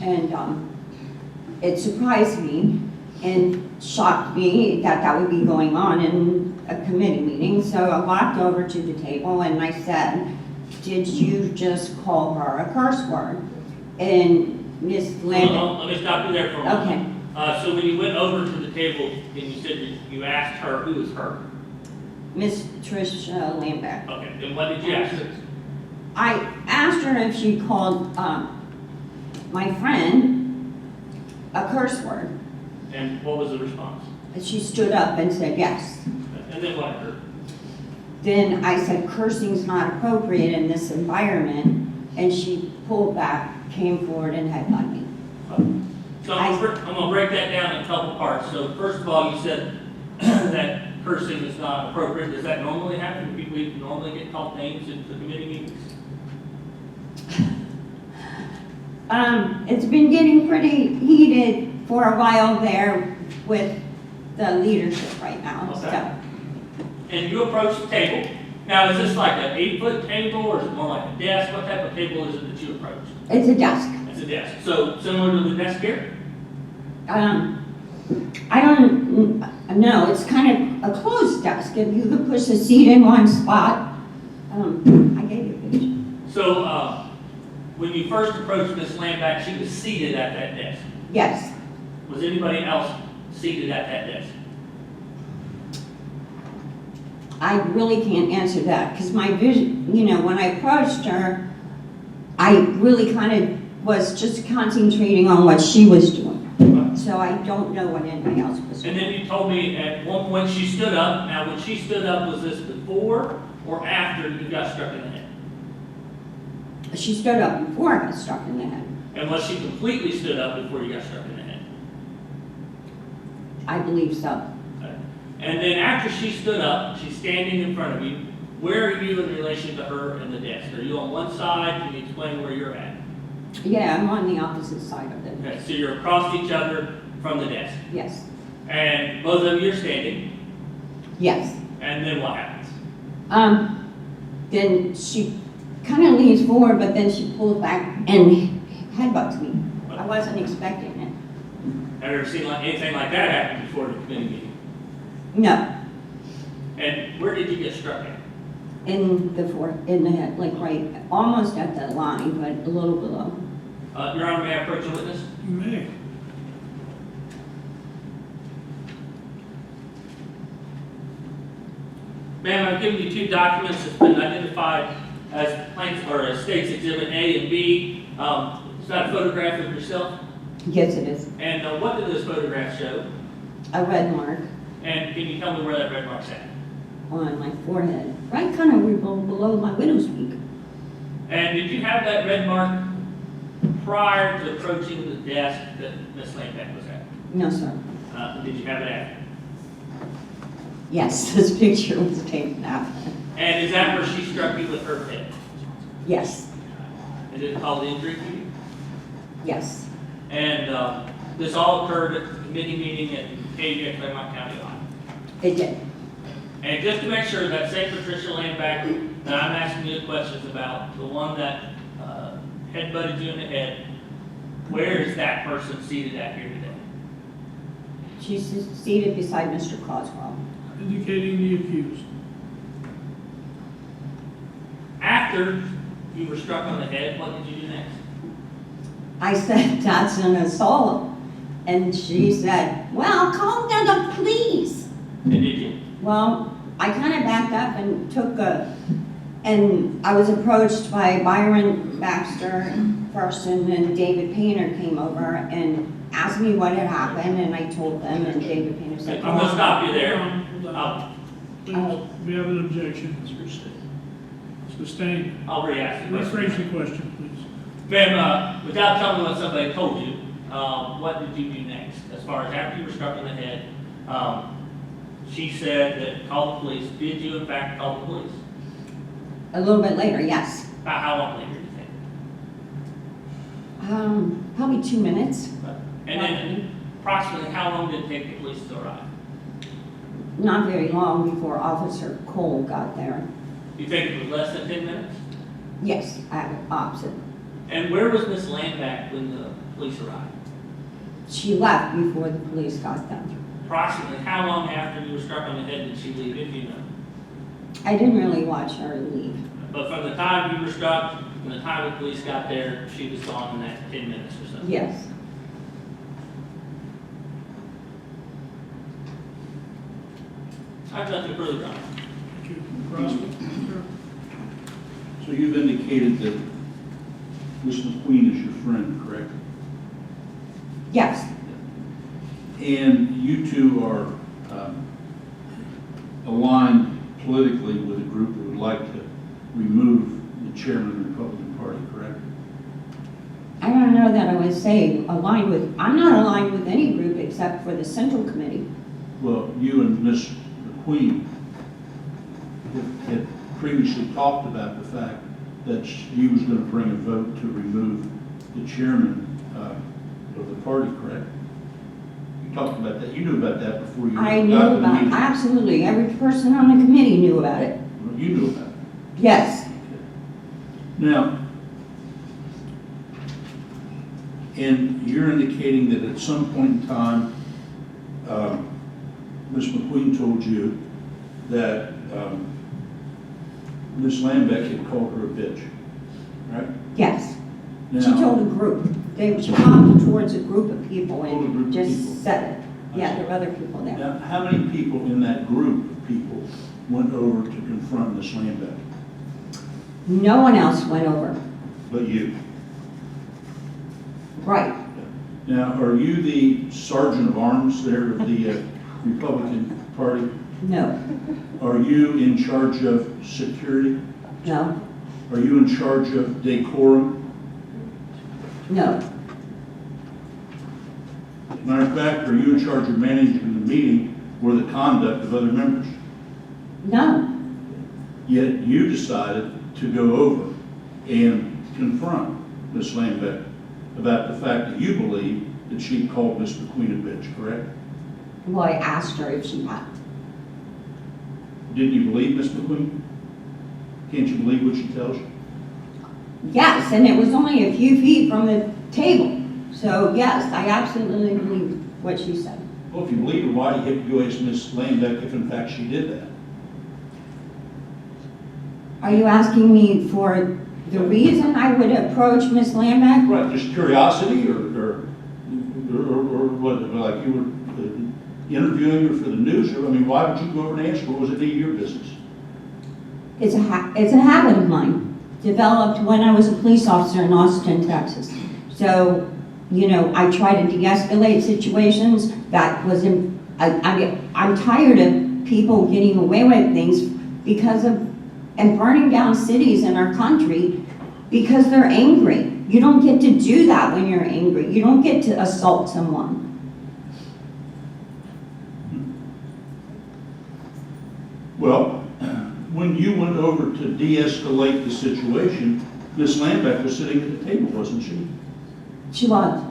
And it surprised me and shocked me that that would be going on in a committee meeting. So I walked over to the table and I said, "Did you just call her a curse word?" And Miss Lambeck. Let me stop you there for a moment. Okay. So when you went over to the table and you said you asked her, who is her? Miss Tricia Lambeck. Okay, then what did you ask her? I asked her if she called my friend a curse word. And what was the response? And she stood up and said yes. And then what occurred? Then I said cursing's not appropriate in this environment, and she pulled back, came forward, and headbutted me. So I'm gonna break that down in a couple parts. So first of all, you said that cursing is not appropriate. Does that normally happen? Do people normally get called names in the committee meetings? It's been getting pretty heated for a while there with the leadership right now. Okay. So And you approach the table. Now, is this like an 8-foot table or is it more like a desk? What type of table is it that you approached? it's a desk. It's a desk. So similar to the desk here? I don't know. It's kind of a closed desk. If you could push a seat in one spot, I gave you a picture. So when you first approached Ms. Lambeck, she was seated at that desk. Yes. Was anybody else seated at that desk? I really can't answer that because my vision, when I approached her, I really kind of was just concentrating on what she was doing. So I don't know what anybody else was And doing. then you told me at one point she stood up. Now, when she stood up, was this before or after you got struck in the head? She stood up before I got struck in the head. And was she completely stood up before you got struck in the head? I believe so. Okay. And then after she stood up, she's standing in front of you. Where are you in relation to her and the desk? Are you on one side? Can you explain where you're at? Yeah, I'm on the opposite side of it. Okay, so you're across each other from the desk. Yes. And both of you are standing. Yes. And then what happens? Then she kind of leans forward, but then she pulls back and headbutts me. I wasn't expecting it. Have you ever seen anything like that happen before in a committee meeting? No, And where did you get struck at? in the head, like right, almost at the line, but a little below. Your Honor, may I approach a witness? You may. Ma'am, I've given you two documents that's been identified as plaintiff or as State's Exhibit A and B. Is that a photograph of yourself? Yes, it is. And what do those photographs show? A red mark And can you tell me where that red mark's at? on my forehead, right kind of below my widow's peak. And did you have that red mark prior to approaching the desk that Ms. Lambeck was at? No, sir. Did you have it after? Yes, this picture was taken after. And is that where she struck you with her head? Yes, And did it cause injury to you? yes, And this all occurred at the committee meeting at KJ Claremont County line. it did. And just to make sure that same Patricia Lambeck that I'm asking you questions about, the one that headbutted you in the head, Where is that person seated at here today? She's seated beside Mr. Coswell. Indicating the accused. After you were struck on the head, what did you do next? I said, that's an assault. And she said, well, call the police. And did you? Well, I kind of backed up and and I was approached by Byron Baxter first, and then David Painter came over and asked me what had happened, and I told them, and David Painter I'm said, gonna stop you there. Hold on. Please, we have an objection. Sustained. I'll re-ask the question. Rephrase the question, please. Ma'am, without telling me what somebody told you, what did you do next? As far as after you were struck in the head, she said that call the police. Did you in fact call the police? a little bit later, yes. About how long later do you think? Probably 2 minutes. And then approximately how long did it take the police to arrive? Not very long before Officer Cole got there. You think it was less than 10 minutes? Yes, opposite. And where was Miss Lambeck when the police arrived? She left before the police got there. Approximately how long after you were struck on the head did she leave, if you know? I didn't really watch her leave. But from the time you were struck and the time the police got there, she was gone in that 10 minutes or so? Yes. I have nothing further, Your Honor. Thank you. Crossman? Sure. So you've indicated that Ms. McQueen is your friend, correct? Yes. And you two are aligned politically with a group that would like to remove the chairman of the Republican Party, correct? I don't know that I would say aligned with, I'm not aligned with any group except for the Central Committee. Well, you and Ms. McQueen had previously talked about the fact that you was going to bring a vote to remove the chairman of the party, correct? You talked about that. You knew about that before you I got knew to the about, meeting. absolutely, every person on the committee knew about it. Well, you knew about it. Yes. Now, and you're indicating that at some point in time, Ms. McQueen told you that Ms. Lambeck had called her a bitch, right? Yes. She Now- told a group. She walked towards a group of people Told a group and of people. just said it. Yeah, there were other people there. Now, how many people in that group of people went over to confront Ms. Lambeck? No one else went over. But you. Right. Now, are you the sergeant of arms there of the Republican Party? No. Are you in charge of security? No. Are you in charge of decorum? No. Matter of fact, are you in charge of managing the meeting or the conduct of other members? No. Yet you decided to go over and confront Ms. Lambeck about the fact that you believe that she called Ms. McQueen a bitch, correct? Well, I asked her if she had. Didn't you believe Ms. McQueen? Can't you believe what she tells you? Yes, and it was only a few feet from the table. So yes, I absolutely believe what she said. Well, if you believe her, why do you ask Ms. Lambeck if in fact she did that? Are you asking me for the reason I would approach Miss Lambeck? Right, just curiosity or what, like you were interviewing her for the news? Or, I mean, why would you go over and ask her? Was it any of your business? It's a habit of mine, developed when I was a police officer in Austin, Texas. So, you know, I try to de-escalate situations. That was, I'm tired of people getting away with things because of, and burning down cities in our country because they're angry. You don't get to do that when you're angry. You don't get to assault someone. Well, when you went over to de-escalate the situation, Ms. Lambeck was sitting at the table, wasn't she? She was.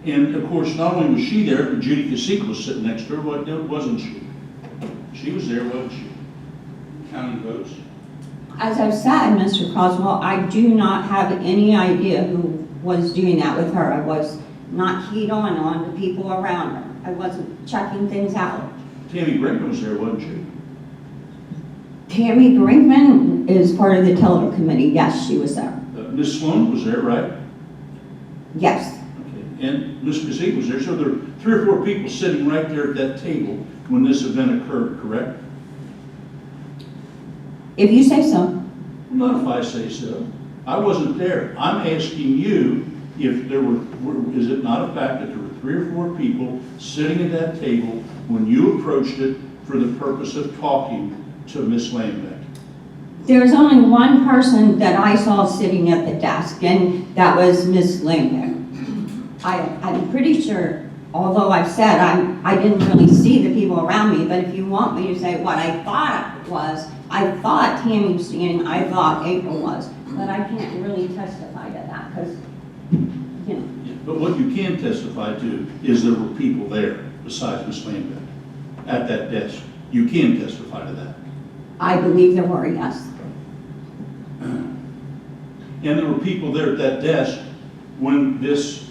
And of course, not only was she there, but Judy Cacique was sitting next to her, wasn't she? She was there, wasn't she? Counting votes. As I've said, Mr. Croswell, I do not have any idea who was doing that with her. I was not keyed on the people around her. I wasn't checking things out. Tammy Brinkman was there, wasn't she? Tammy Brinkman is part of the Teller Committee. Yes, she was there. Miss Sloan was there, right? Yes. Okay. And Miss Kazee was there, so there were 3 or 4 people sitting right there at that table when this event occurred, correct? If you say so. Not if I say so. I wasn't there. I'm asking you if there is it not a fact that there were 3 or 4 people sitting at that table when you approached it for the purpose of talking to Miss Lambeck? There's only one person that I saw sitting at the desk, and that was Miss Lambeck. I'm pretty sure, although I've said I didn't really see the people around me, but if you want me to say what I thought it was, I thought Tammy was standing, I thought April was, but I can't really testify to that because, you know. But what you can testify to is there were people there besides Miss Lambeck at that desk. You can testify to that. I believe there were, yes. And there were people there at that desk when this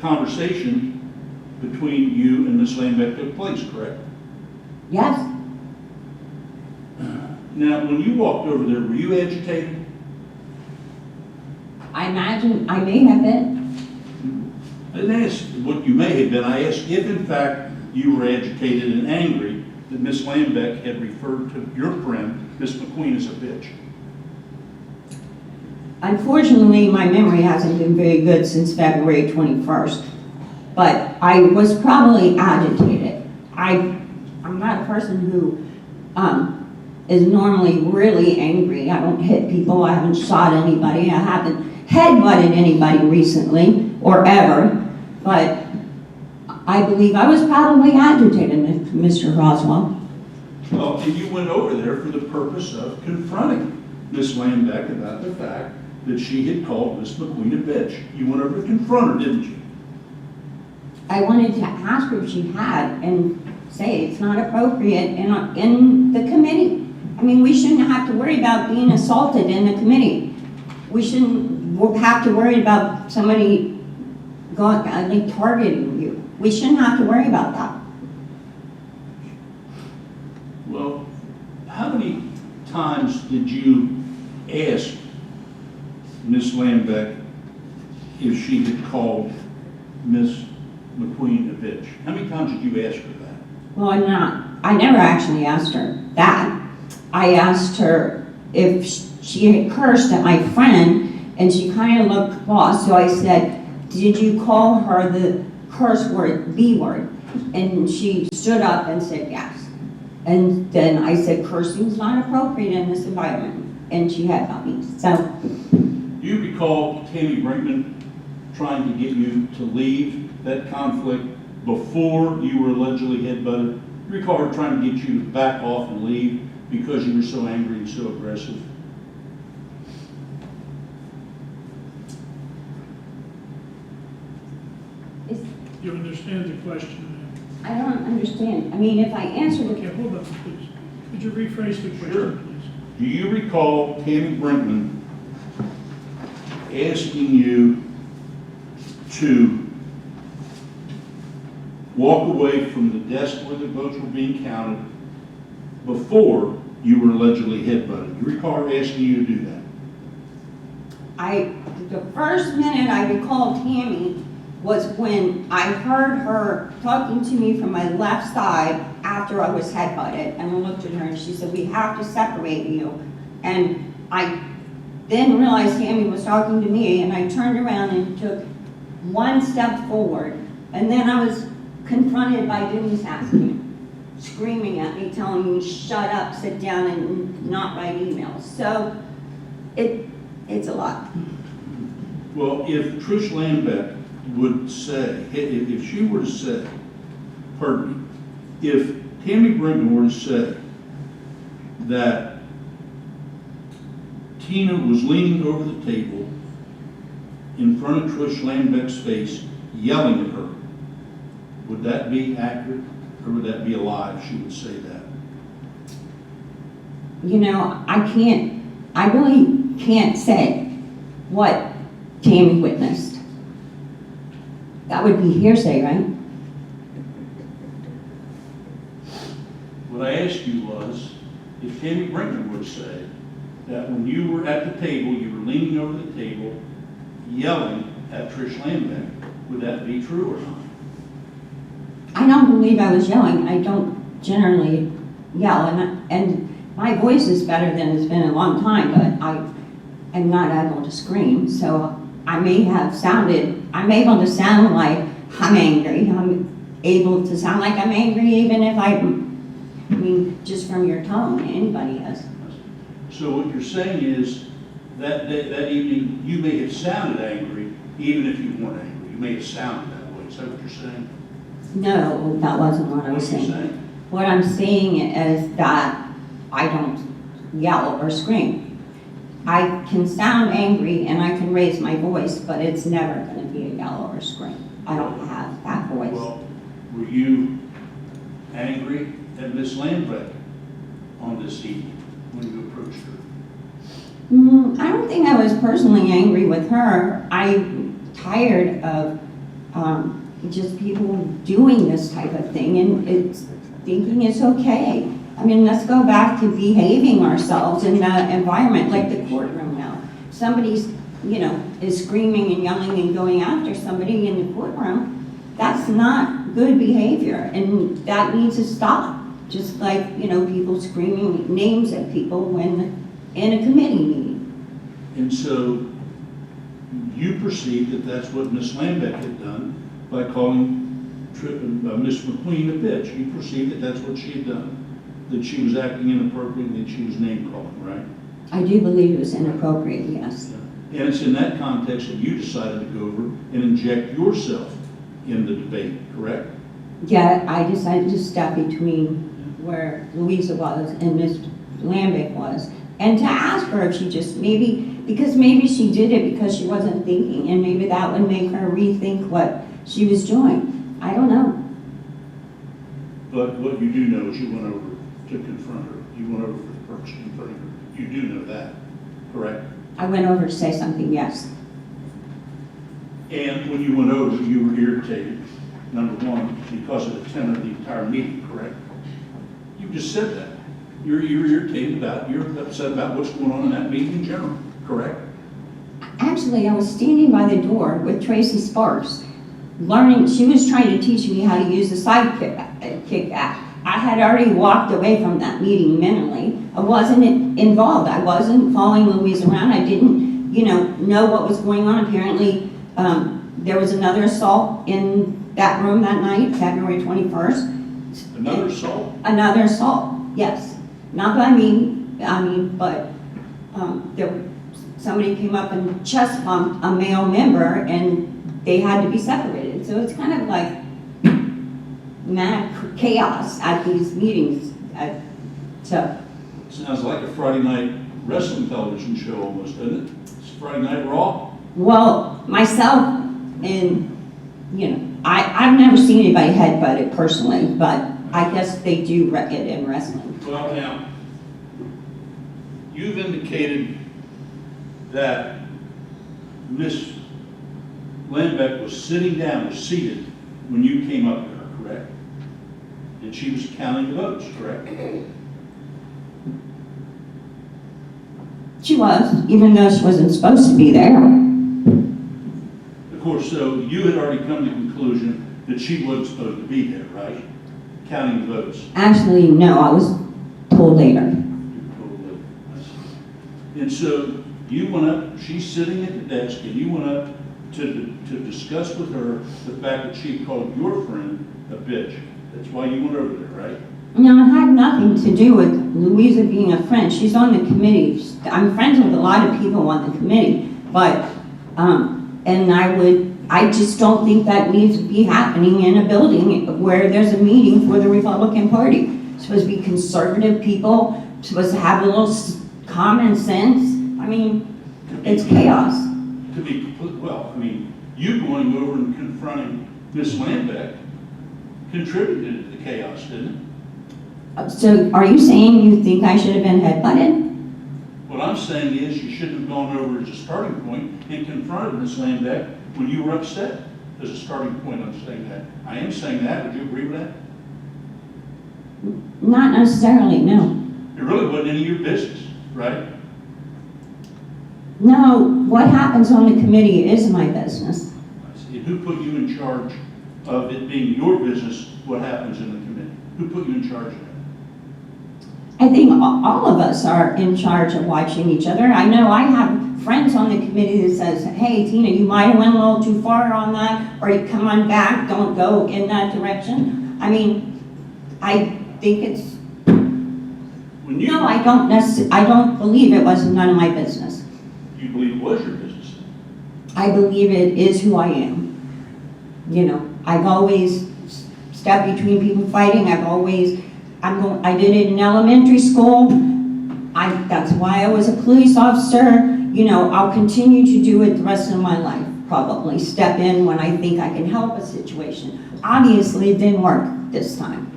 conversation between you and Miss Lambeck took place, correct? Yes. Now, when you walked over there, were you agitated? I imagine I may have been. I didn't ask what you may have been. I asked if, in fact, you were agitated and angry that Miss Lambeck had referred to your friend, Miss McQueen, as a bitch. Unfortunately, my memory hasn't been very good since February 21st, but I was probably agitated. I'm not a person who is normally really angry. I don't hit people, I haven't shot anybody, I haven't headbutted anybody recently or ever, but I believe I was probably agitated, Mr. Roswell. Well, and you went over there for the purpose of confronting Miss Lambeck about the fact that she had called Miss McQueen a bitch. You went over to confront her, didn't you? I wanted to ask her if she had and say it's not appropriate in the committee. I mean, we shouldn't have to worry about being assaulted in the committee. We shouldn't have to worry about somebody targeting you. We shouldn't have to worry about that. Well, how many times did you ask Miss Lambeck if she had called Miss McQueen a bitch? How many times did you ask her that? Well, I never actually asked her that. I asked her if she had cursed at my friend, and she kind of looked lost, so I said, did you call her the curse word, B word? And she stood up and said yes. And then I said, cursing's not appropriate in this environment, and she had got me, so. Do you recall Tammy Brinkman trying to get you to leave that conflict before you were allegedly headbutted? Do you recall her trying to get you to back off and leave because you were so angry and so aggressive? You understand the question? I don't understand. I mean, if I answer the. Okay, hold on, please. Could you rephrase the Sure. question, please? Do you recall Tammy Brinkman asking you to walk away from the desk where the votes were being counted before you were allegedly headbutted? Do you recall her asking you to do that? The first minute I recalled Tammy was when I heard her talking to me from my left side after I was headbutted, and I looked at her and she said, we have to separate you. And I then realized Tammy was talking to me, and I turned around and took one step forward, and then I was confronted by Denise Haskin, screaming at me, telling me, shut up, sit down, and not write emails. So it's a lot. Well, if Trish Lambeck would say, if she were to say, pardon me, if Tammy Brinkman were to say that Tina was leaning over the table in front of Trish Lambeck's face, yelling at her, would that be accurate, or would that be a lie if she would say that? You know, I really can't say what Tammy witnessed. That would be hearsay, right? What I asked you was, if Tammy Brinkman would say that when you were at the table, you were leaning over the table, yelling at Trish Lambeck, would that be true or not? I don't believe I was yelling. I don't generally yell, and my voice is better than it's been in a long time, but I am not able to scream, so I'm able to sound like I'm angry. I'm able to sound like I'm angry even if I mean, just from your tone, anybody is. So what you're saying is that that evening, you may have sounded angry, even if you weren't angry. You may have sounded that way. Is that what you're saying? No, that wasn't what I was What are you saying. saying? What I'm saying is that I don't yell or scream. I can sound angry and I can raise my voice, but it's never going to be a yell or a scream. I don't have that voice. Well, were you angry at Miss Lambeck on this evening when you approached her? I don't think I was personally angry with her. I'm tired of just people doing this type of thing and thinking it's okay. I mean, let's go back to behaving ourselves in the environment like the courtroom now. Somebody's, is screaming and yelling and going after somebody in the courtroom. That's not good behavior, and that needs to stop. Just like, people screaming names at people when in a committee meeting. And so you perceived that that's what Miss Lambeck had done by calling Miss McQueen a bitch. You perceived that that's what she had done, that she was acting inappropriately, that she was name calling, right? I do believe it was inappropriate, yes. And it's in that context that you decided to go over and inject yourself in the debate, correct? Yeah, I decided to step between where Louisa was and Miss Lambeck was, and to ask her if she just because maybe she did it because she wasn't thinking, and maybe that would make her rethink what she was doing. I don't know. But what you do know is you went over to confront her. You went over for the purpose of confronting her. You do know that, correct? I went over to say something, yes. And when you went over, you were irritated, number one, because of the tenor of the entire meeting, correct? You just said that. You're upset about what's going on in that meeting in general, correct? Actually, I was standing by the door with Tracy Sparks, learning. She was trying to teach me how to use the sidekick act. I had already walked away from that meeting mentally. I wasn't involved. I wasn't following Louise around. I didn't, know what was going on. Apparently, there was another assault in that room that night, February 21st. Another assault? Another assault, yes. Not by me, but somebody came up and chest bumped a male member and they had to be separated. So it's kind of like mad chaos at these meetings. Sounds like a Friday night wrestling television show almost, doesn't it? It's Friday Night Raw. Well, myself and, I've never seen anybody headbutt it personally, but I guess they do it in wrestling. Well, now, you've indicated that Miss Lambeck was sitting down, was seated, when you came up to her, correct? And she was counting the votes, correct? She was, even though she wasn't supposed to be there. Of course, so you had already come to the conclusion that she wasn't supposed to be there, right? Counting the votes. Actually, no, I was told later. And so you went up, she's sitting at the desk, and you went up to discuss with her the fact that she called your friend a bitch. That's why you went over there, right? No, it had nothing to do with Louisa being a friend. She's on the committee. I'm friends with a lot of people on the committee, but, and I just don't think that needs to be happening in a building where there's a meeting for the Republican Party. It's supposed to be conservative people, supposed to have a little common sense. I mean, it's chaos. To be complete, you going over and confronting Miss Lambeck contributed to the chaos, didn't it? So are you saying you think I should have been headbutted? What I'm saying is you shouldn't have gone over as a starting point and confronted Ms. Lambeck when you were upset as a starting point. I'm saying that. I am saying that. Would you agree with that? Not necessarily, no. It really wasn't any of your business, right? No, what happens on the committee is my business. I see. And who put you in charge of it being your business what happens in the committee? Who put you in charge of that? I think all of us are in charge of watching each other. I know I have friends on the committee that says, hey, Tina, you might have went a little too far on that, or you come on back, don't go in that direction. I mean, I think it's, When you, no, I don't believe it was none of my business. You believe it was your business? I believe it is who I am. You know, I've always stepped between people fighting. I did it in elementary school. That's why I was a police officer. You know, I'll continue to do it the rest of my life, probably. Step in when I think I can help a situation. Obviously, it didn't work this time.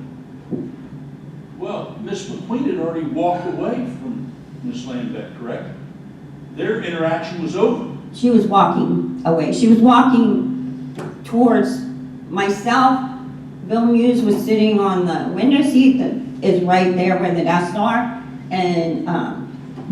Well, Ms. McQueen had already walked away from Ms. Lambeck, correct? Their interaction was over. She was walking away. She was walking towards myself. Bill Muse was sitting on the window seat that is right there where the desks are. And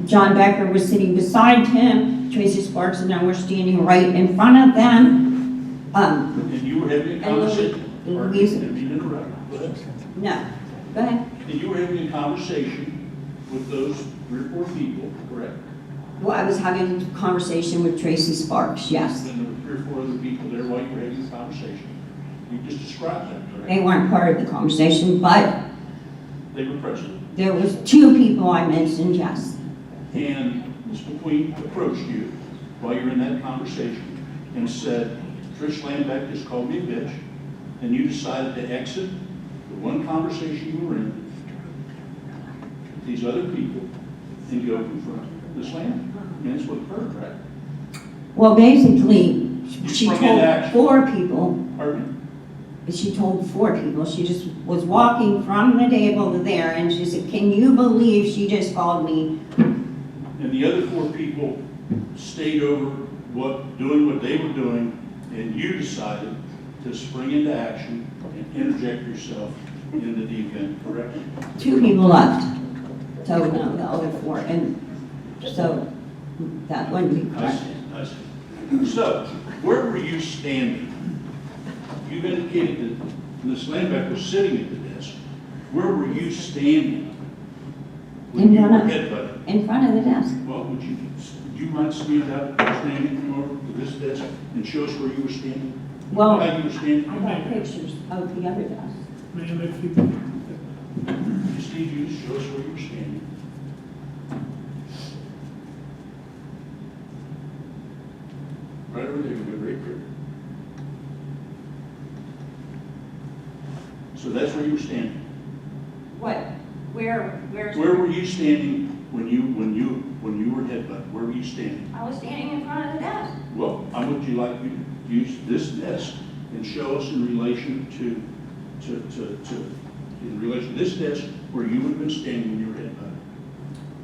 John Becker was sitting beside him. Tracy Sparks and I were standing right in front of them. And you were having a conversation. And Pardon me, Louise- I didn't mean to interrupt. Go ahead. No, go ahead. And you were having a conversation with those 3 or 4 people, correct? Well, I was having a conversation with Tracy Sparks, yes. Then there were 3 or 4 other people there while you were having the conversation. You just described that, correct? They weren't part of the conversation, but They were present. there was 2 people I mentioned, yes. And Ms. McQueen approached you while you were in that conversation and said, Trish Lambeck just called me a bitch, and you decided to exit the one conversation you were in with these other people and go confront Ms. Lambeck. I mean, that's what occurred, right? Well, basically, she sprung told into action. 4 people. Pardon me? She told 4 people. She just was walking from the table to there, and she said, can you believe she just called me? And the other 4 people stayed over doing what they were doing, and you decided to spring into action and interject yourself into the event, correct? 2 people left. So, no, the other 4. And so that wouldn't be I correct. see, I see. So, where were you standing? You've indicated that Ms. Lambeck was sitting at the desk. Where were you standing when In you were front of- headbutted? In front of the desk. Well, would you mind standing up, standing from over to this desk and show us where you were standing? Well, How you were standing? I got pictures of the other desk. Ma'am, if you, Just need you to show us where you were standing. Right over there, you're right there. So that's where you were standing. What? Where's? Where were you standing when you were headbutted? Where were you standing? I was standing in front of the desk. Well, I would you like you to use this desk and show us in relation to this desk where you would have been standing when you were headbutted.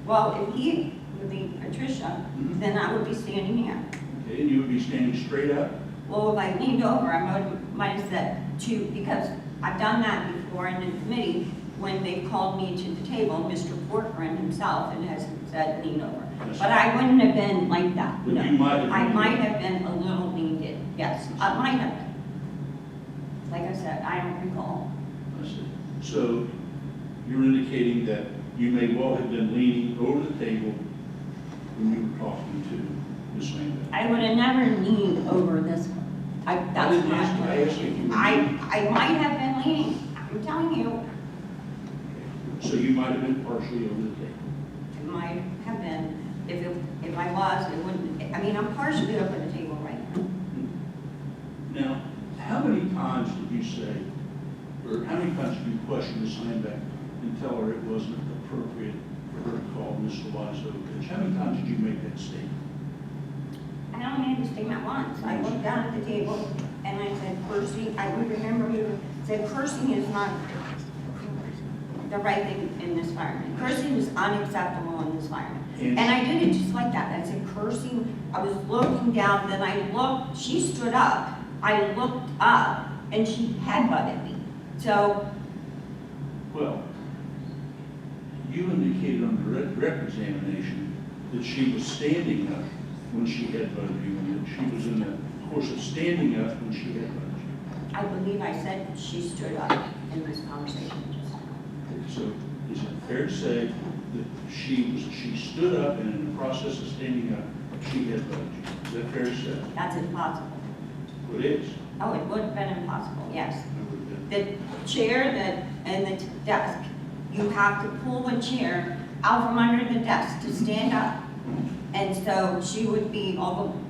Well, if he would be Patricia, then I would be standing here. Okay, and you would be standing straight up. Well, if I leaned over, I might have said to, because I've done that before in the committee, when they've called me to the table, Mr. Corcoran himself, and has said lean over. Yes. But I wouldn't have been like that, But no. you might have I been. might have been a little leaned in, yes, I might have been. Like I said, I don't recall. I see. So you're indicating that you may well have been leaning over the table when you were talking to Ms. Lambeck. I would have never leaned over this one. That's didn't ask you. I asked you if you were leaning. I might have been leaning, I'm telling you, So you might have been partially over the table. it might have been, if I was, it wouldn't, I mean, I'm partially over the table right now. Now, how many times did you say, or how many times did you question Ms. Lambeck and tell her it wasn't appropriate for her to call Mr. Wiseau a bitch? How many times did you make that statement? I only made the statement once. I looked down at the table and I said, cursing, I would remember you said, cursing is not the right thing in this environment. Cursing is unacceptable in this environment. And- And I did it just like that. I said cursing, I was looking down, then I looked, she stood up, I looked up, and she headbutted me. So, Well, you indicated on the record examination that she was standing up when she headbutted you, and that she was in the course of standing up when she headbutted you. I believe I said she stood up in this conversation just now. So is it fair to say that she stood up and in the process of standing up, she headbutted you? Is that fair to say? That's impossible. Well, it is. Oh, it would have been impossible, yes. It would have been. The chair and the desk, you have to pull the chair out from under the desk to stand up. And so she would be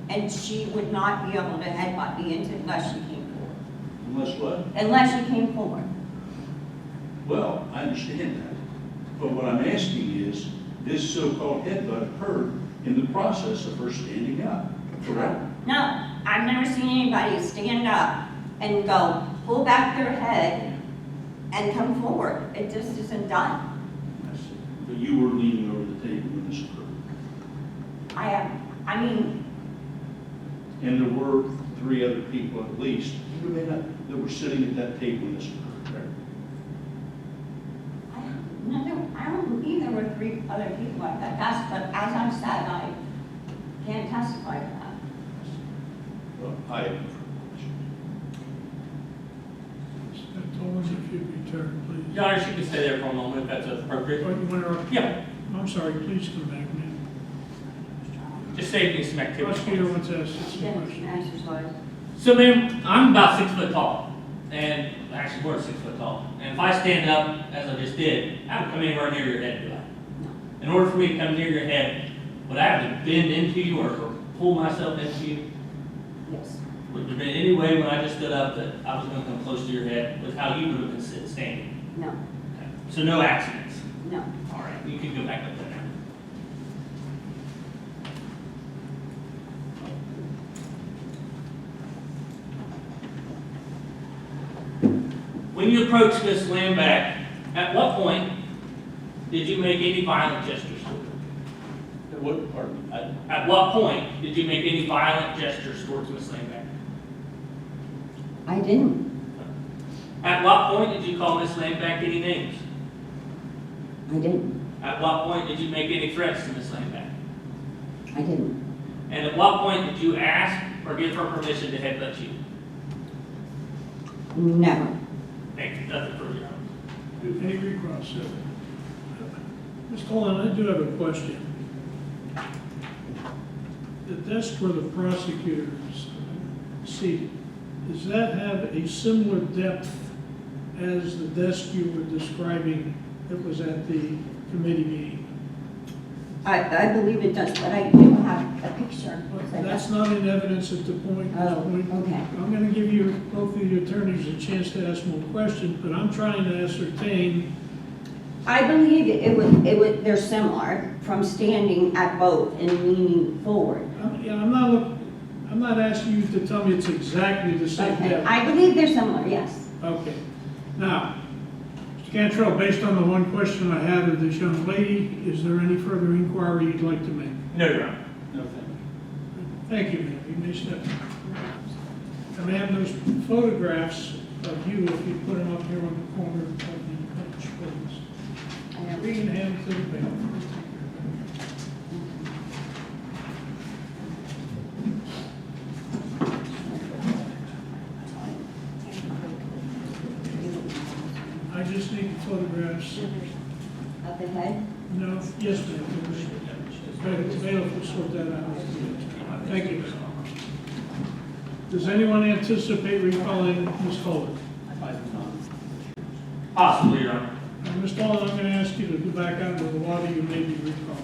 and she would not be able to headbutt me unless she came forward. Unless what? Unless she came forward. Well, I understand that. But what I'm asking is, this so-called headbutt occurred in the process of her standing up, correct? No, I've never seen anybody stand up and go, pull back their head and come forward. It just isn't done. I see. But you were leaning over the table when this occurred. I mean, And there were 3 other people at least, you may not, that were sitting at that table when this occurred, correct? I don't believe there were 3 other people at that desk, but as I've said, I can't testify to that. Well, I have no Mr. Tolan, if you'd return, please. Your Honor, she can stay there for a moment if that's Oh, appropriate. you want to, Yeah, I'm sorry, please come back, ma'am. just saving some Prosecutor activity. wants to ask you some Yes, questions. exercise. So ma'am, I'm about 6 foot tall, and actually more than 6 foot tall. And if I stand up, as I just did, I would come anywhere near your head, do I? In order for me to come near your head, would I have to bend into you or pull myself into you? Yes. Would there been any way when I just stood up that I was gonna come close to your head with how you would have been standing? No, Okay. So no accidents? no. All right, you can go back up there now. When you approached Miss Lambeck, at what point did you make any violent gestures toward her? What, pardon? At what point did you make any violent gestures towards Miss Lambeck? I didn't. At what point did you call Miss Lambeck any names? I didn't. At what point did you make any threats to Miss Lambeck? I didn't. And at what point did you ask or give her permission to headbutt you? Never. Thank you, nothing further, Your Honor. Any recross, sir? Ms. Tolan, I do have a question. The desk where the prosecutor is seated, does that have a similar depth as the desk you were describing that was at the committee meeting? I believe it does, but I do have a picture. That's not in evidence at the point. Oh, okay. I'm going to give you, both of the attorneys, a chance to ask more questions, but I'm trying to ascertain. I believe they're similar from standing at both and leaning forward. I'm not asking you to tell me it's exactly the same Okay, depth. I believe they're similar, yes. Okay. Now, Mr. Cantrell, based on the one question I had of this young lady, is there any further inquiry you'd like to make? No, Your Honor. No, thank you. Thank you, ma'am. You may step down. And ma'am, those photographs of you, if you put them up here on the corner of the bench, please. Read hand to the bailiff. I just need the photographs. Of the head? No, yes, ma'am. The bailiff will sort that out. Thank you. Does anyone anticipate recalling Ms. Tolan? Possibly, Your Honor. Ms. Tolan, I'm going to ask you to go back out into the water. You may be recalled.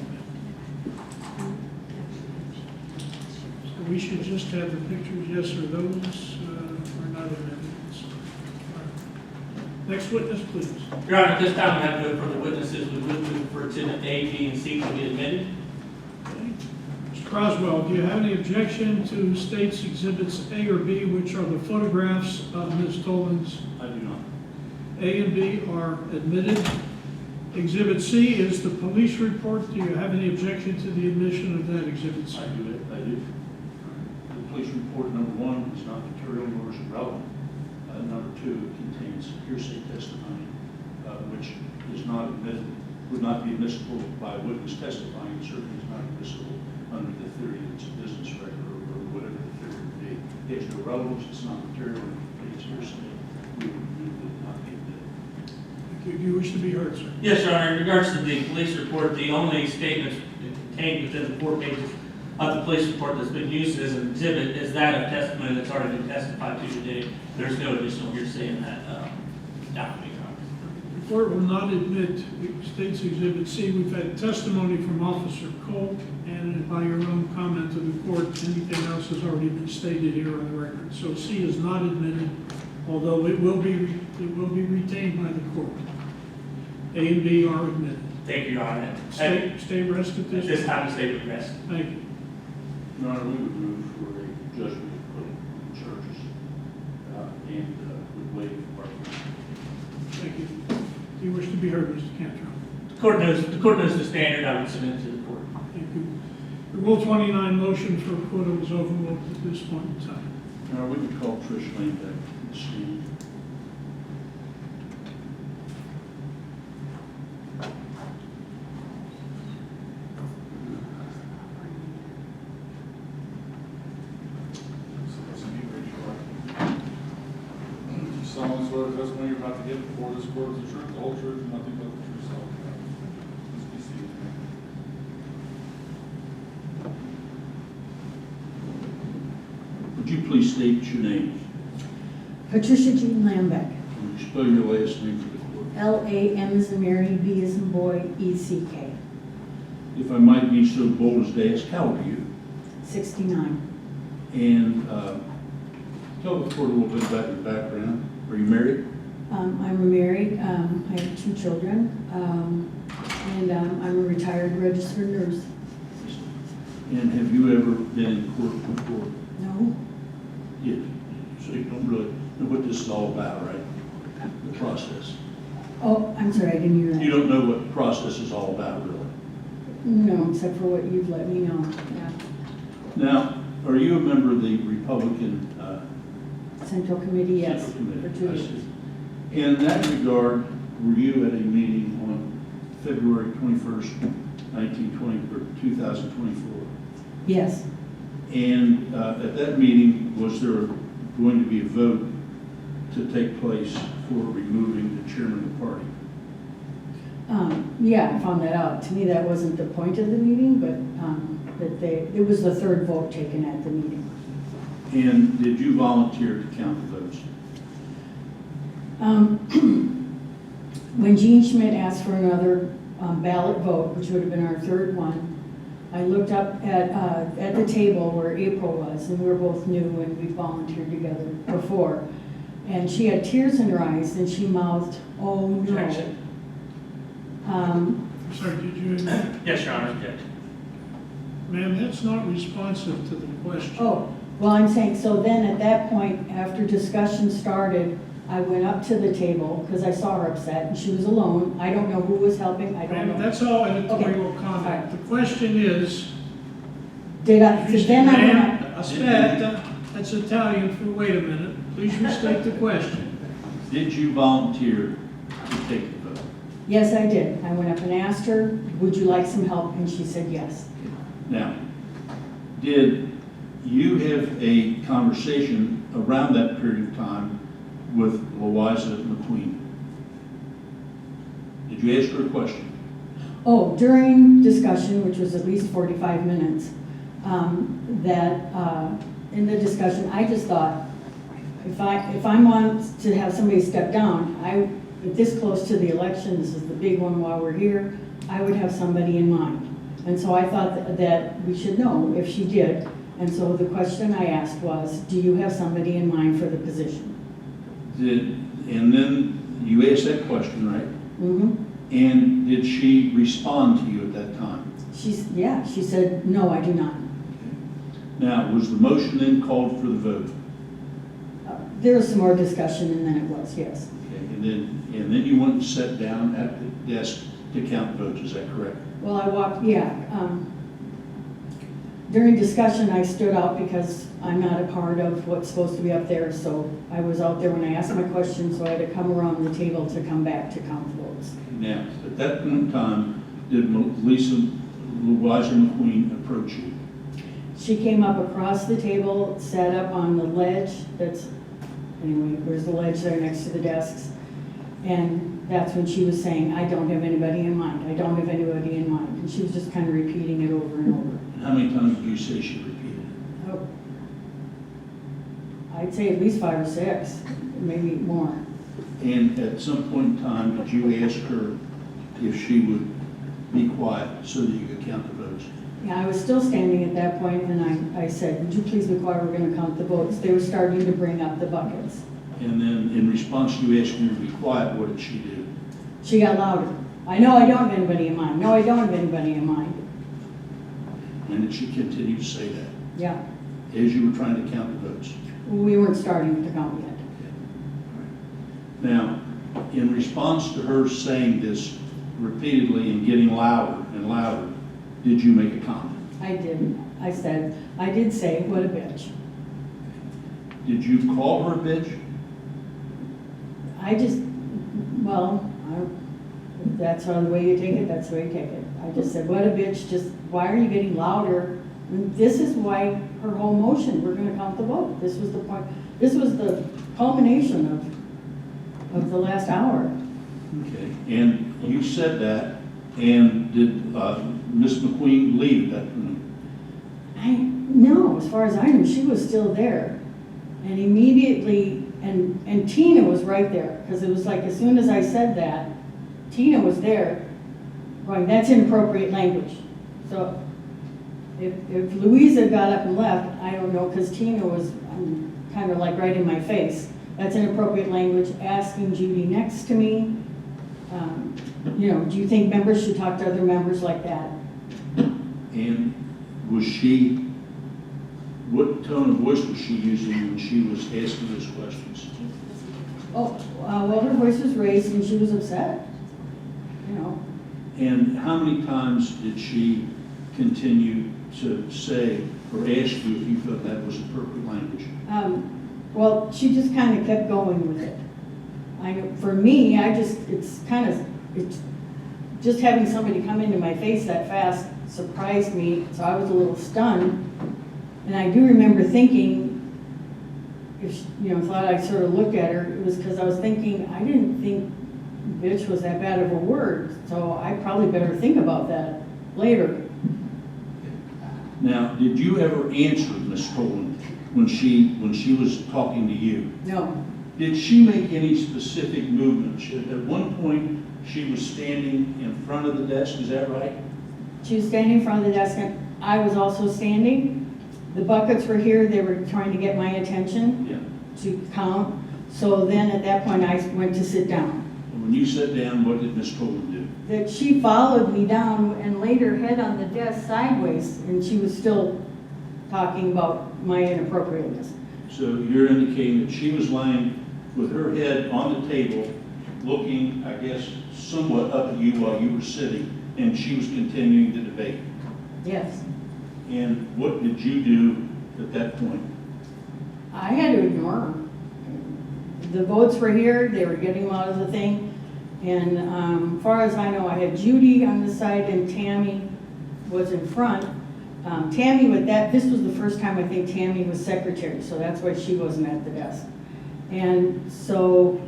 So we should just have the pictures, yes, or those are not in evidence. All right. Next witness, please. Your Honor, at this time, we have no further witnesses. We would move for Exhibit A, B, and C to be admitted. Okay. Mr. Croswell, do you have any objection to states exhibits A or B, which are the photographs of Ms. Tolan's? I do not. A and B are admitted. Exhibit C is the police report. Do you have any objection to the admission of that Exhibit C? I do. The police report, number one, is not material nor is it relevant. Number two, it contains hearsay testimony, which is not admitted, would not be admissible by a witness testifying, and certainly is not admissible under the theory that it's a business record or whatever the theory would be. It has no relevance, it's not material, and it's hearsay. We would move that it not be admitted. Do you wish to be heard, sir? Yes, Your Honor, in regards to the police report, the only statements contained within the 4 pages of the police report that's been used as an exhibit is that of testimony that's already been testified to today. There's no additional hearsay in that document, Your Honor. The court will not admit State's Exhibit C. We've had testimony from Officer Cole, and by your own comment to the court, anything else has already been stated here on the record. So C is not admitted, although it will be retained by the court. A and B are admitted. Thank you, Your Honor. Stay rested At this this time, the state would rest. Thank you. Your Honor, we would move for a judgment of acquittal on the charges and would waive argument. Thank you. Do you wish to be heard, Mr. Cantrell? The court knows the standard. I would submit to the court. Thank you. The Rule 29 motion for acquittal is overruled at this point in time. Your Honor, we would call Trish Lambeck to the stand. Solemnly swear the testimony you're about to give before this court is the truth, the whole truth, and nothing but the truth, so help you God. Please be seated. Would you please state your name? Patricia Jean Lambeck, Would you spell your last name for the court? L-A-M as in Mary, B as in boy, E-C-K, If I might be so bold as to ask, how old are you? 69. And tell the court a little bit about your background. Are you married? I'm married, I have 2 children, and I'm a retired registered nurse. And have you ever been in court before? No, Yes. So you don't really know what this is all about, right? The process. oh, I'm sorry, I didn't hear that. You don't know what the process is all about, really. No, except for what you've let me know, yeah. Now, are you a member of the Republican Central Committee, yes, Central Committee? for 2 I years. see. In that regard, were you at a meeting on February 21st, 2024? Yes, And at that meeting, was there going to be a vote to take place for removing the chairman of the party? yeah, I found that out. To me, that wasn't the point of the meeting, but it was the 3rd vote taken at the meeting. And did you volunteer to count the votes? When Jean Schmidt asked for another ballot vote, which would have been our 3rd one, I looked up at the table where April was, and we were both new and we volunteered together before. And she had tears in her eyes and she mouthed, "Oh no." Objection. Sorry, did you? Yes, Your Honor. Yes. Ma'am, that's not responsive to the question. Oh, well, I'm saying, so then at that point, after discussion started, I went up to the table because I saw her upset and she was alone. I don't know who was helping, I don't Ma'am, know. that's all editorial Okay. comment. Alright. The question is, Did I, so then I went up. ma'am, aspetta, that's Italian for wait a minute. Please restate the question. Did you volunteer to take the vote? Yes, I did. I went up and asked her, would you like some help? And she said yes. Now, did you have a conversation around that period of time with Louisa McQueen? Did you ask her a question? Oh, during discussion, which was at least 45 minutes, in the discussion, I just thought, if I want to have somebody step down, if this close to the election, this is the big one while we're here, I would have somebody in mind. And so I thought that we should know if she did. And so the question I asked was, do you have somebody in mind for the position? And then you asked that question, right? Mm-hmm. And did she respond to you at that time? She said, no, I do not. Now, was the motion then called for the vote? There was some more discussion and then it was, yes. Okay, and then you went and sat down at the desk to count votes, is that correct? Well, I walked, yeah. During discussion, I stood out because I'm not a part of what's supposed to be up there, so I was out there when I asked my question, so I had to come around the table to come back to count the votes. Now, at that point in time, did Louisa McQueen approach you? She came up across the table, sat up on the ledge anyway, there's the ledge there next to the desks. And that's when she was saying, I don't have anybody in mind, I don't have anybody in mind. And she was just kind of repeating it over and over. And how many times did you say she repeated it? Oh, I'd say at least 5 or 6, maybe more. And at some point in time, did you ask her if she would be quiet so that you could count the votes? Yeah, I was still standing at that point, and I said, would you please be quiet, we're gonna count the votes. They were starting to bring up the buckets. And then in response to you asking her to be quiet, what did she do? She got louder. I know I don't have anybody in mind. No, I don't have anybody in mind. And did she continue to say that Yeah, as you were trying to count the votes? we weren't starting to count yet. Now, in response to her saying this repeatedly and getting louder and louder, did you make a comment? I didn't. I did say, what a bitch. Did you call her a bitch? If that's the way you take it, that's the way you take it. I just said, what a bitch, just, why are you getting louder? And this is why her whole motion, we're gonna count the vote. This was the point, this was the culmination of the last hour. Okay, and you said that, and did Ms. McQueen leave at that point? No, as far as I knew, she was still there. And immediately, and Tina was right there, because it was like, as soon as I said that, Tina was there, going, that's inappropriate language. So if Louisa got up and left, I don't know, because Tina was kind of like right in my face. That's inappropriate language, asking Judy next to me. Do you think members should talk to other members like that? And what tone of voice was she using when she was asking those questions? Well, her voice was raised and she was upset, And how many times did she continue to say or ask you if you thought that was appropriate language? Well, she just kind of kept going with it. I know, for me, it's just having somebody come into my face that fast surprised me, so I was a little stunned. And I do remember thinking, thought I sort of looked at her, it was because I was thinking, I didn't think bitch was that bad of a word, so I probably better think about that later. Now, did you ever answer Ms. Tolan when she was talking to you? No, Did she make any specific movements? At one point, she was standing in front of the desk, is that right? she was standing in front of the desk and I was also standing. The buckets were here, they were trying to get my attention Yeah. to count. So then at that point, I went to sit down. And when you sat down, what did Ms. Tolan do? That she followed me down and laid her head on the desk sideways, and she was still talking about my inappropriateness. So you're indicating that she was lying with her head on the table, looking, I guess, somewhat up at you while you were sitting, and she was continuing the debate. Yes. And what did you do at that point? I had to ignore her. The votes were here, they were getting them out of the thing, and as far as I know, I had Judy on the side and Tammy was in front. Tammy this was the first time I think Tammy was secretary, so that's why she wasn't at the desk. And so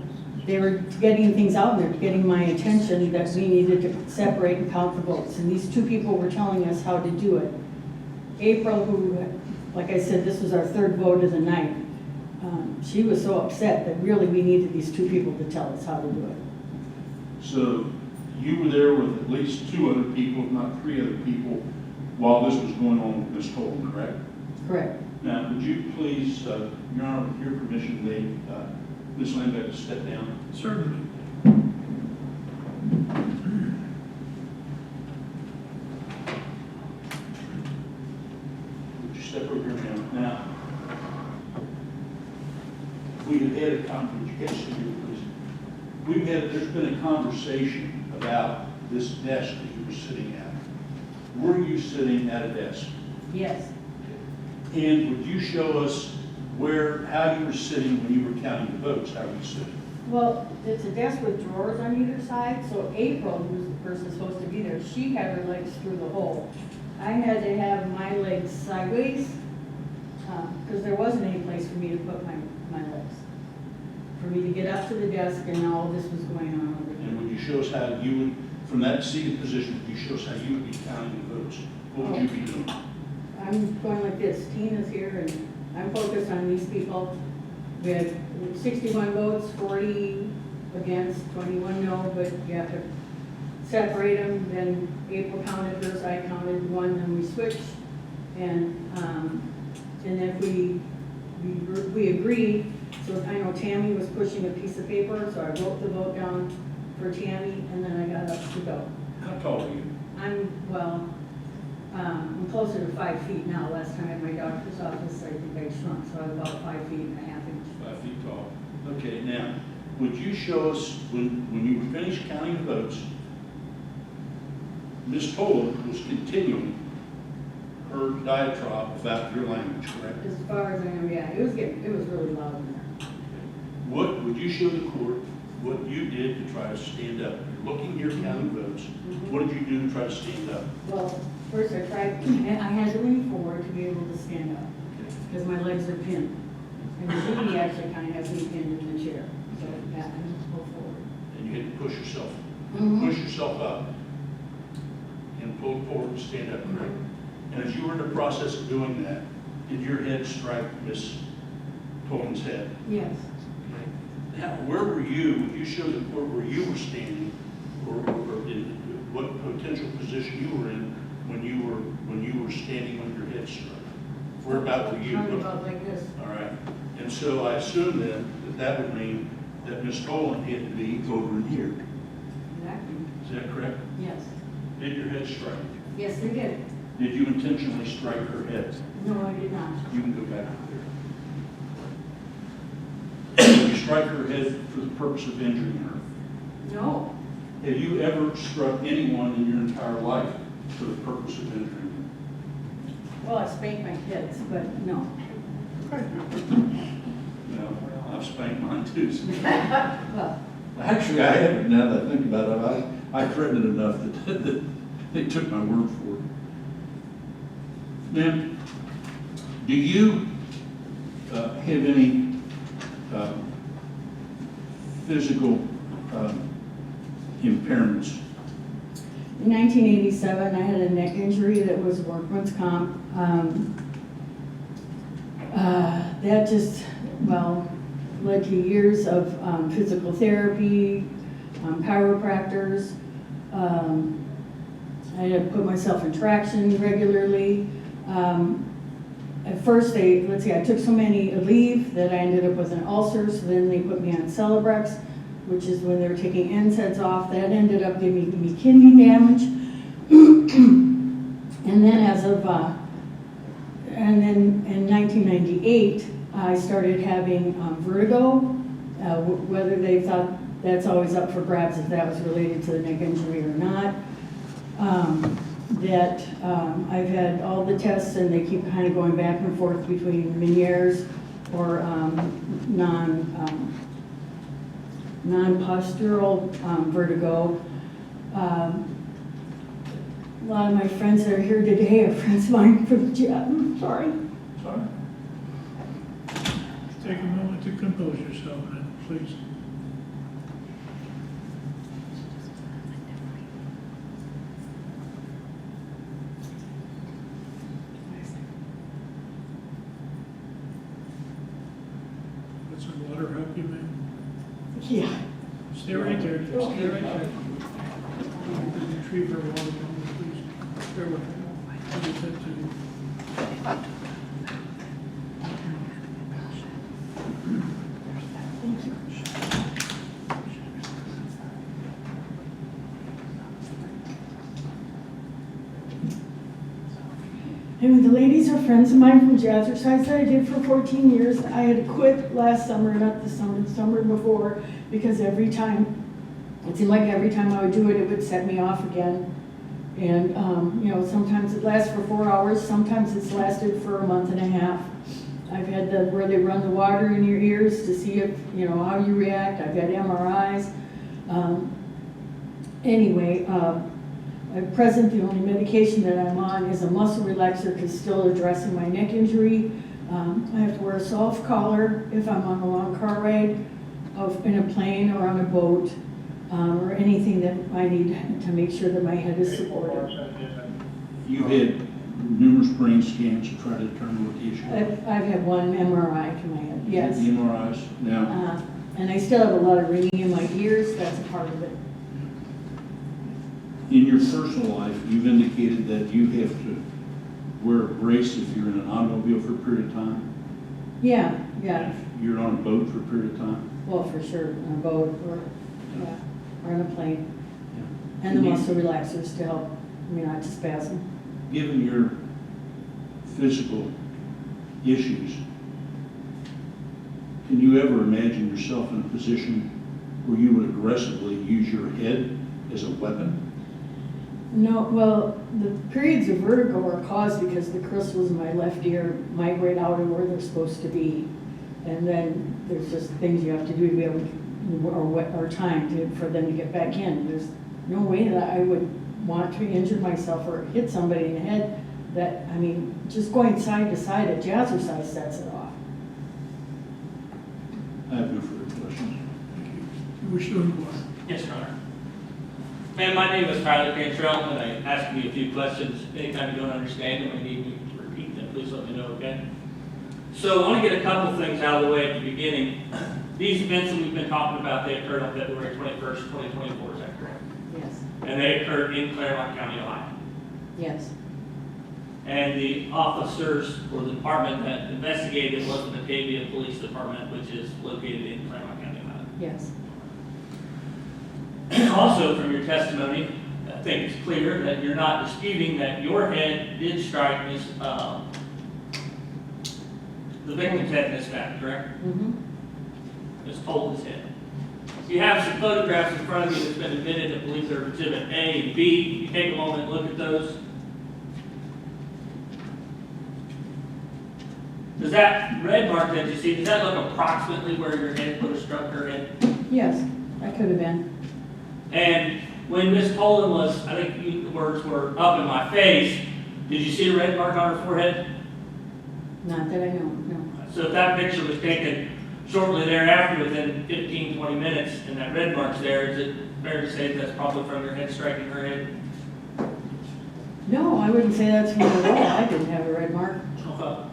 they were getting things out there, getting my attention that we needed to separate and count the votes. And these two people were telling us how to do it. April, who, like I said, this was our third vote of the night, she was so upset that really we needed these two people to tell us how to do it. So you were there with at least 2 other people, if not 3 other people, while this was going on with Ms. Tolan, correct? Correct. Now, would you please, Your Honor, with your permission, Ms. Lambeck to step down? Certainly. Would you step over here now? Now, we have had a conversation, there's been a conversation about this desk that you were sitting at, were you sitting at a desk? Yes. And would you show us how you were sitting when you were counting the votes? How were you sitting? Well, it's a desk with drawers on either side, so April, who's the person supposed to be there, she had her legs through the hole. I had to have my legs sideways, because there wasn't any place for me to put my legs. For me to get up to the desk and all this was going on over And here. would you show us how you would, from that seated position, would you show us how you would be counting the votes? What would you be doing? I'm going like this, Tina's here and I'm focused on these people. We had 61 votes, 40 against, 21 no, but you have to separate them. Then April counted hers, I counted one, then we switched. And if we agreed, so I know Tammy was pushing a piece of paper, so I wrote the vote down for Tammy and then I got up to go. How tall are you? I'm closer to 5 feet now. Last time at my doctor's office, I think I shrunk, so I'm about 5 feet and a half inches. 5 feet tall. Okay, now, would you show us, when you were finished counting the votes, Ms. Toland was continuing her diatribe about your language, correct? As far as I know, yeah, it was really loud in there. What, would you show the court what you did to try to stand up? You're looking here counting votes. What did you do to try to stand up? Well, first I tried, and I had to lean forward to be able to stand up, because my legs are pinned. And Judy actually kind of has me pinned in the chair, so yeah, I just go forward. And you had to push yourself, Mhm. push yourself up and pull forward and stand up, correct? And as you were in the process of doing that, did your head strike Miss Toland's head? Yes. Now, where were you, would you show the court where you were standing, or in what potential position you were in when you were standing when your head struck? Where about were you? Probably about like this. All right, and so I assume then that would mean that Miss Toland had to be over here. Exactly. Is that correct? Yes. Did your head strike? Yes, they did. Did you intentionally strike her head? No, I did not. You can go back there. Did you strike her head for the purpose of injuring her? No. Have you ever struck anyone in your entire life for the purpose of injuring them? Well, I spanked my kids, but no. No, I've spanked mine too. Well, Actually, I haven't, now that I think about it. I threatened it enough that they took my word for it. Ma'am, do you have any physical impairments? in 1987, I had a neck injury that was workman's comp. That just, led to years of physical therapy, chiropractors. I had to put myself in traction regularly. At first, I took so many leave that I ended up with an ulcer, so then they put me on Celebrex, which is when they were taking NSAIDs off. That ended up giving me kidney damage. And then in 1998, I started having vertigo, whether they thought that's always up for grabs if that was related to the neck injury or not. I've had all the tests and they keep kind of going back and forth between Meniere's or non-postural vertigo. A lot of my friends that are here today are friends of mine from the gym. I'm sorry. Sorry. Take a moment to compose yourself, then, please. Let some water help you, ma'am? Yeah. Stay right there. Stay right there. Retrieve her water from me, please. Bear with me. I'll get that to you. And the ladies are friends of mine from Jazzercise that I did for 14 years. I had to quit last summer, not this summer, the summer before, because every time It seemed like every time I would do it, it would set me off again. And, you know, sometimes it lasts for 4 hours, sometimes it's lasted for a month and a half. I've had where they run the water in your ears to see if, you know, how you react. I've had MRIs. Anyway, at present, the only medication that I'm on is a muscle relaxer because still addressing my neck injury. I have to wear a soft collar if I'm on a long car ride, in a plane or on a boat, or anything that I need to make sure that my head is supported. You had numerous brain scans to try to determine what the issue was. I've had one MRI to my head, yes. The MRIs. Now, And I still have a lot of ringing in my ears, that's a part of it. in your personal life, you've indicated that you have to wear a brace if you're in an automobile for a period of time. Yeah, yeah, If you're on a boat for a period of time. well, for sure, on a boat or, yeah, or on a plane. Yeah. And the Can you- muscle relaxers to help me not to spasm. Given your physical issues, can you ever imagine yourself in a position where you would aggressively use your head as a weapon? No, well, the periods of vertigo are caused because the crystals in my left ear migrate out of where they're supposed to be. And then there's just things you have to do to be able to, or time for them to get back in. There's no way that I would want to injure myself or hit somebody in the head that, I mean, just going side to side at jazzercise sets it off. I have no further questions. You wish to inquire. Yes, Your Honor. Ma'am, my name is Tyler Cantrell, and I ask you a few questions. Anytime you don't understand them or need me to repeat them, please let me know, okay? So I want to get a couple things out of the way at the beginning. These events that we've been talking about, they occurred on February 21st, 2024, is that correct? Yes, And they occurred in Claremont County, Ohio. yes, And the officers or the department that investigated was the Batavia Police Department, which is located in Claremont County, Ohio. yes, Also, from your testimony, I think it's clear that you're not disputing that your head did strike the victim's head in this fact, correct? mm-hmm, Ms. Polden's head. You have some photographs in front of you that's been admitted. I believe they're exhibit A and B. You take a moment and look at those. Does that red mark that you see, does that look approximately where your head would have struck her head? yes, that could have been. And when Miss Poland was, I think the words were up in my face, did you see a red mark on her forehead? Not that I know, no. So if that picture was taken shortly thereafter, within 15, 20 minutes, and that red mark's there, is it fair to say that's probably from your head striking her head? No, I wouldn't say that's from the wall. I didn't have a red mark. Okay.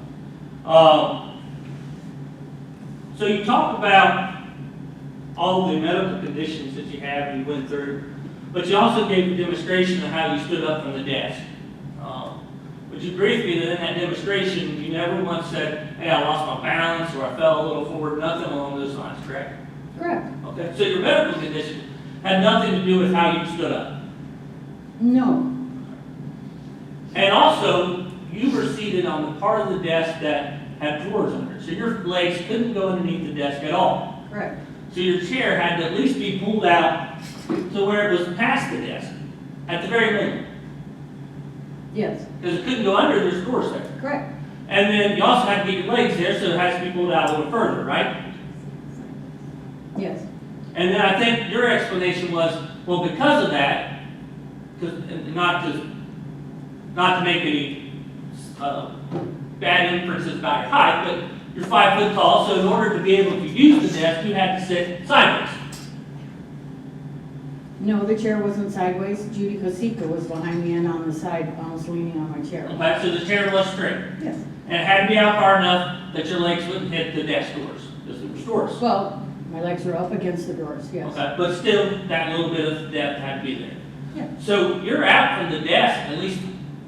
So you talked about all the medical conditions that you have and you went through, but you also gave a demonstration of how you stood up from the desk. Would you agree with me that in that demonstration, you never once said, hey, I lost my balance or I fell a little forward, nothing along those lines, correct? Correct. Okay, so your medical condition had nothing to do with how you stood up. No, And also, you were seated on the part of the desk that had drawers under it, so your legs couldn't go underneath the desk at all. correct. So your chair had to at least be pulled out to where it was past the desk, at the very minimum. Yes, Because it couldn't go under, there's drawers there. correct. And then you also had to get your legs there, so it has to be pulled out a little further, right? Yes, And then I think your explanation was, well, because of that, and not to make any bad inferences about your height, but you're 5 foot tall, so in order to be able to use the desk, you had to sit sideways. no, the chair wasn't sideways. Judy Kosika was behind me and on the side, almost leaning on my chair. Okay, so the chair was straight. Yes. And it had to be out far enough that your legs wouldn't hit the desk doors, because there were doors. Well, my legs were up against the doors, yes. Okay, but still, that little bit of depth had to be there. Yeah. So you're out from the desk, at least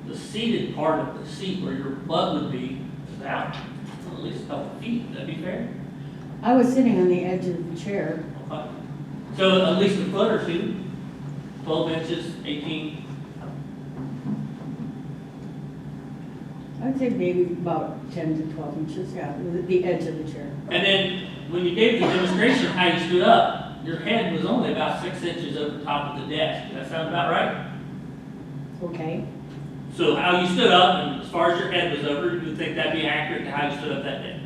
the seated part of the seat where your butt would be is out at least a couple feet. Would that be fair? I was sitting on the edge of the chair. Okay. So at least a foot or two, 12 inches, 18. I'd say maybe about 10 to 12 inches, yeah, the edge of the chair. And then when you gave the demonstration of how you stood up, your head was only about 6 inches over top of the desk. Does that sound about right? Okay, So how you stood up, and as far as your head was over, you would think that'd be accurate to how you stood up that day?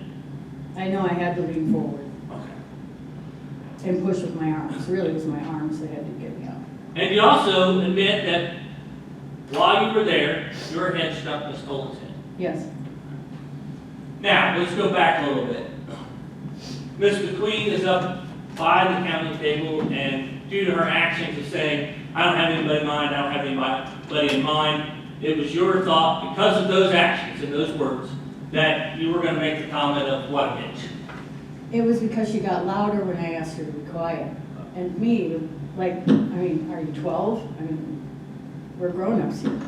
I know I had to lean forward Okay. and push with my arms. Really, it was my arms that had to get me up. And you also admit that while you were there, your head struck Miss Cole's head. Yes, Now, let's go back a little bit. Ms. McQueen is up by the county table, and due to her actions of saying, I don't have anybody in mind, I don't have anybody in mind, it was your thought, because of those actions and those words, that you were going to make the comment of what a bitch. it was because she got louder when I asked her to be quiet. And me, like, I mean, are you 12? I mean, we're grown-ups here.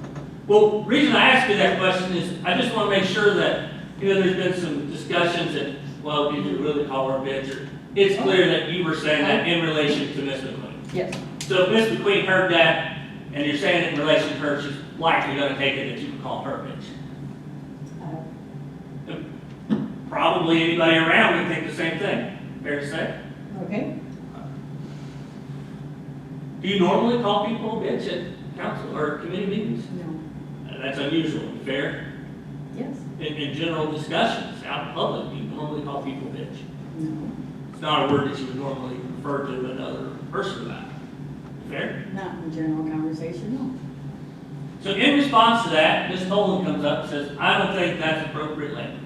Well, the reason I ask you that question is, I just want to make sure that, there's been some discussions that, well, did you really call her a bitch? Or it's clear that you were saying that in relation to Ms. McQueen. Yes, So if Ms. McQueen heard that, and you're saying it in relation to her, she's likely going to take it that you can call her a bitch. Probably anybody around would think the same thing. Fair to say? okay. Do you normally call people a bitch at council or committee meetings? No, That's unusual. Fair? yes, In general discussions out in public, you normally call people a bitch. no, It's not a word that you would normally refer to another person about. Fair? not in general conversation, no. So in response to that, Ms. Tolan comes up and says, I don't think that's appropriate language.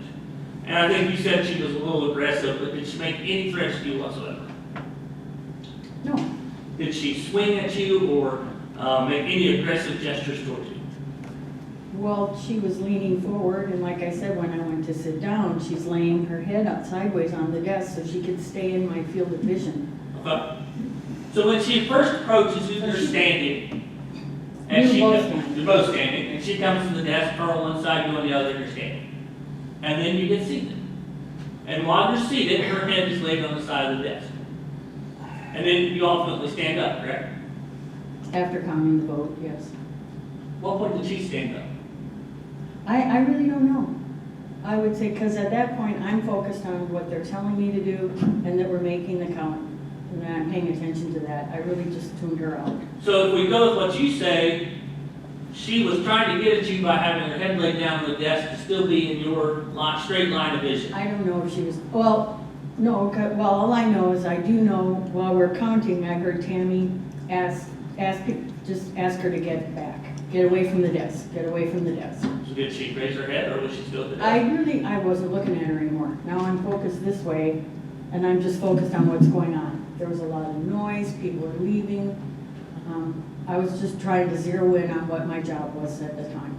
And I think you said she was a little aggressive, but did she make any threats to you whatsoever? No, Did she swing at you or make any aggressive gestures towards you? well, she was leaning forward, and like I said, when I went to sit down, she's laying her head out sideways on the desk so she could stay in my field of vision. Okay. So when she first approaches you, you're standing. And You're both standing. You're both standing, and she comes to the desk, her on one side, you on the other, you're standing. And then you get seated. And while you're seated, her head is laid on the side of the desk. And then you ultimately stand up, correct? After counting the vote, yes. What point did she stand up? I really don't know. I would say, because at that point, I'm focused on what they're telling me to do, and that we're making the count. And I'm paying attention to that. I really just tuned her out. So if we go with what you say, she was trying to get at you by having her head laid down on the desk to still be in your straight line of vision. I don't know if she was, well, no, well, all I know is I do know while we're counting, I heard Tammy just ask her to get back. Get away from the desk, get away from the desk. So did she raise her head, or was she still at the desk? I wasn't looking at her anymore. Now I'm focused this way, and I'm just focused on what's going on. There was a lot of noise, people were leaving. I was just trying to zero in on what my job was at the time.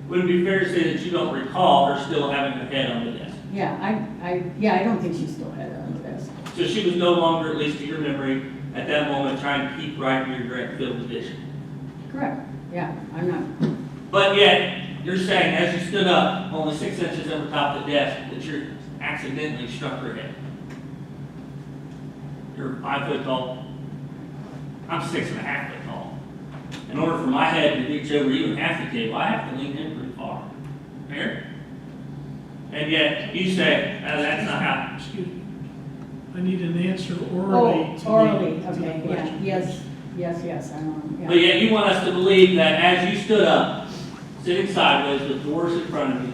Would it be fair to say that you don't recall her still having her head on the desk? Yeah, I don't think she still had it on the desk. So she was no longer, at least to your memory, at that moment trying to keep right in your direct field of vision. Correct, yeah, I'm not. But yet, you're saying as you stood up, only 6 inches over top of the desk, that you accidentally struck her head. You're 5 foot tall. I'm 6.5 foot tall. In order for my head to reach over even half the table, I have to lean in pretty far. Fair? And yet, you say, that's not how. Excuse me. I need an answer orally to the Orally, to the okay, yeah, question. yes, I know, yeah. But yet you want us to believe that as you stood up, sitting sideways with doors in front of you,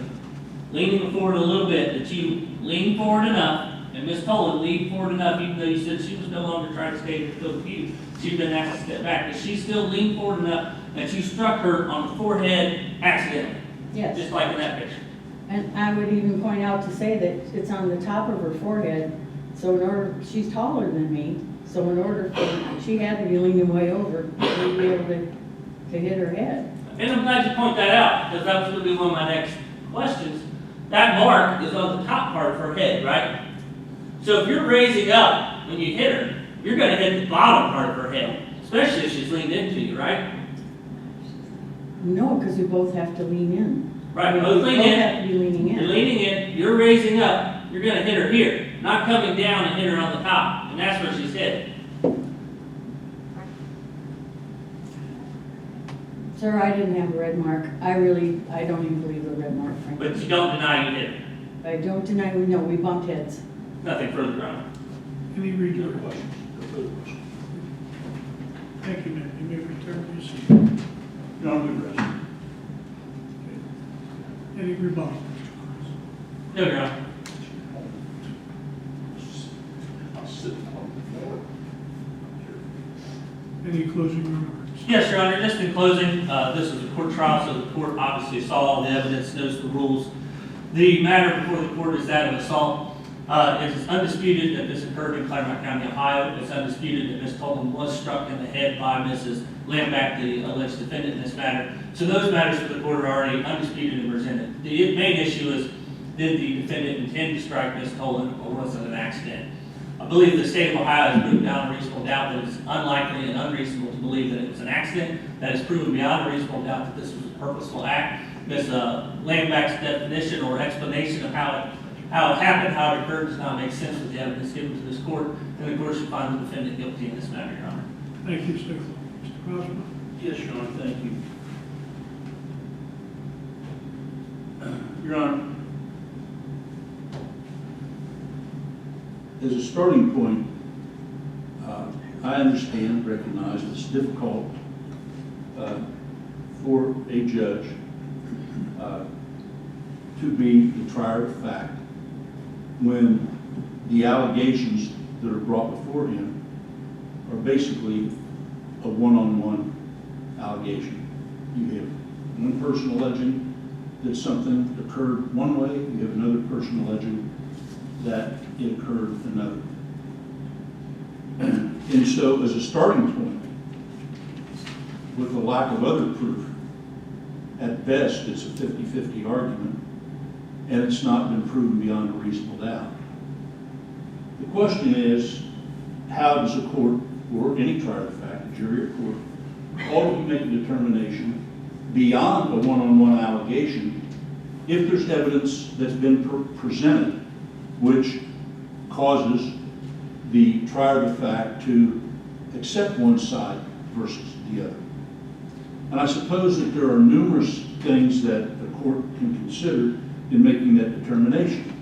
leaning forward a little bit, that you leaned forward enough, and Ms. Tolan leaned forward enough, even though you said she was no longer trying to stay in the field of view. She'd been asked to step back, but she still leaned forward enough that you struck her on the forehead accidentally, Yes, just like in that picture. and I would even point out to say that it's on the top of her forehead, so in order, she's taller than me, so in order for, she had to be leaning way over to be able to hit her head. And I'm glad you point that out, because that was going to be one of my next questions. That mark is on the top part of her head, right? So if you're raising up when you hit her, you're going to hit the bottom part of her head, especially if she's leaned into you, right? No, because we both have to lean in. Right, We both lean in. have to be leaning You're in. leaning in, you're raising up, you're going to hit her here, not coming down and hit her on the top, and that's where she's headed. Sir, I didn't have a red mark. I don't even believe a red mark, frankly. But you don't deny you hit her. I don't deny, no, we bumped heads. Nothing further on it. Can you read your Question. opposed. Thank you, ma'am. You may return to your seat. Your Honor, we rest. Any rebuttal? No, Your Honor. I'll sit on the floor. Any closing remarks? Yes, Your Honor, just in closing, this is a court trial, so the court obviously saw all the evidence, knows the rules. The matter before the court is that of assault. It is undisputed that this occurred in Claremont County, Ohio. It's undisputed that Ms. Tolan was struck in the head by Mrs. Lambeck, the alleged defendant in this matter. So those matters for the court are already undisputed and presented. The main issue is, did the defendant intend to strike Ms. Tolan, or was it an accident? I believe the state of Ohio has proved beyond a reasonable doubt that it's unlikely and unreasonable to believe that it was an accident. That is proven beyond a reasonable doubt that this was a purposeful act. Ms. Lambeck's definition or explanation of how it happened, how it occurred, does not make sense with the evidence given to this court, and the court should find the defendant guilty in this matter, Your Honor. Thank you, sir. Mr. Crosby? Yes, Your Honor, thank you. Your Honor, as a starting point, I understand, recognize it's difficult for a judge to be the trier of fact when the allegations that are brought before him are basically a one-on-one allegation. You have one person alleging that something occurred one way, you have another person alleging that it occurred another. And so as a starting point, with the lack of other proof, at best it's a 50-50 argument, and it's not been proven beyond a reasonable doubt. The question is, how does a court, or any trier of fact, a jury or court, ultimately make a determination beyond a one-on-one allegation if there's evidence that's been presented which causes the trier of fact to accept one side versus the other? And I suppose that there are numerous things that a court can consider in making that determination.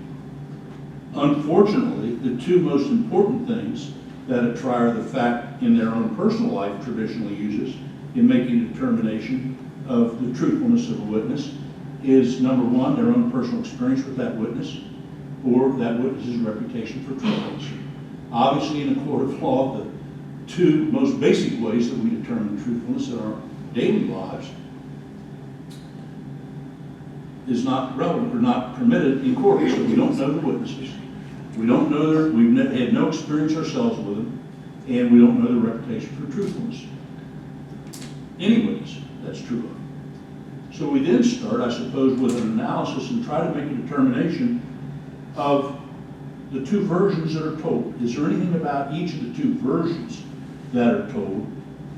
Unfortunately, the two most important things that a trier of fact in their own personal life traditionally uses in making a determination of the truthfulness of a witness is, number one, their own personal experience with that witness, or that witness's reputation for truthfulness. Obviously, in a court of law, the two most basic ways that we determine truthfulness in our daily lives is not relevant or not permitted in court. So we don't know the witnesses. We don't know we've had no experience ourselves with them, and we don't know their reputation for truthfulness. Any witness, that's true of. So we then start, I suppose, with an analysis and try to make a determination of the two versions that are told. Is there anything about each of the two versions that are told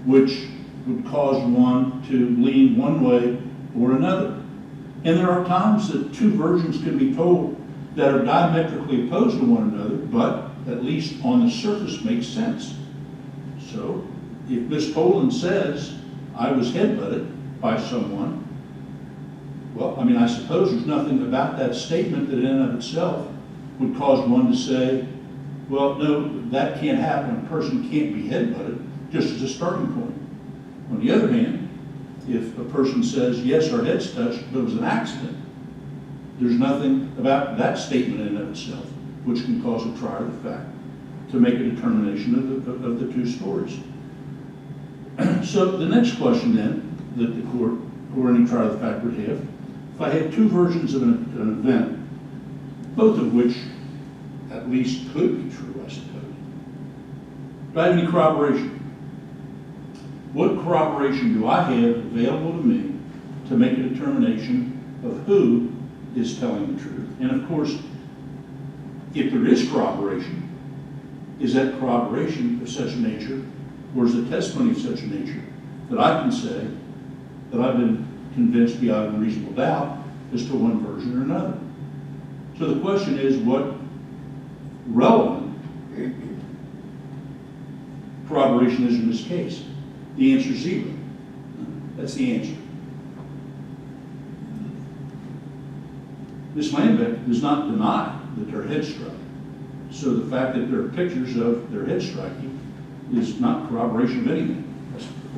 which would cause one to lean one way or another? And there are times that two versions can be told that are diametrically opposed to one another, but at least on the surface make sense. So if Ms. Tolan says, I was headbutted by someone, well, I mean, I suppose there's nothing about that statement that in and of itself would cause one to say, well, no, that can't happen. A person can't be headbutted, just as a starting point. On the other hand, if a person says, yes, our heads touched, but it was an accident, there's nothing about that statement in and of itself which can cause a trier of fact to make a determination of the two stories. So the next question then that the court or any trier of fact would have, if I had two versions of an event, both of which at least could be true, I suppose, do I have any corroboration? What corroboration do I have available to me to make a determination of who is telling the truth? And of course, if there is corroboration, is that corroboration of such a nature, or is the testimony of such a nature that I can say that I've been convinced beyond a reasonable doubt as to one version or another? So the question is, what relevant corroboration is in this case? The answer is zero. That's the answer. Ms. Lambeck does not deny that her head struck. So the fact that there are pictures of their head striking is not corroboration of anything.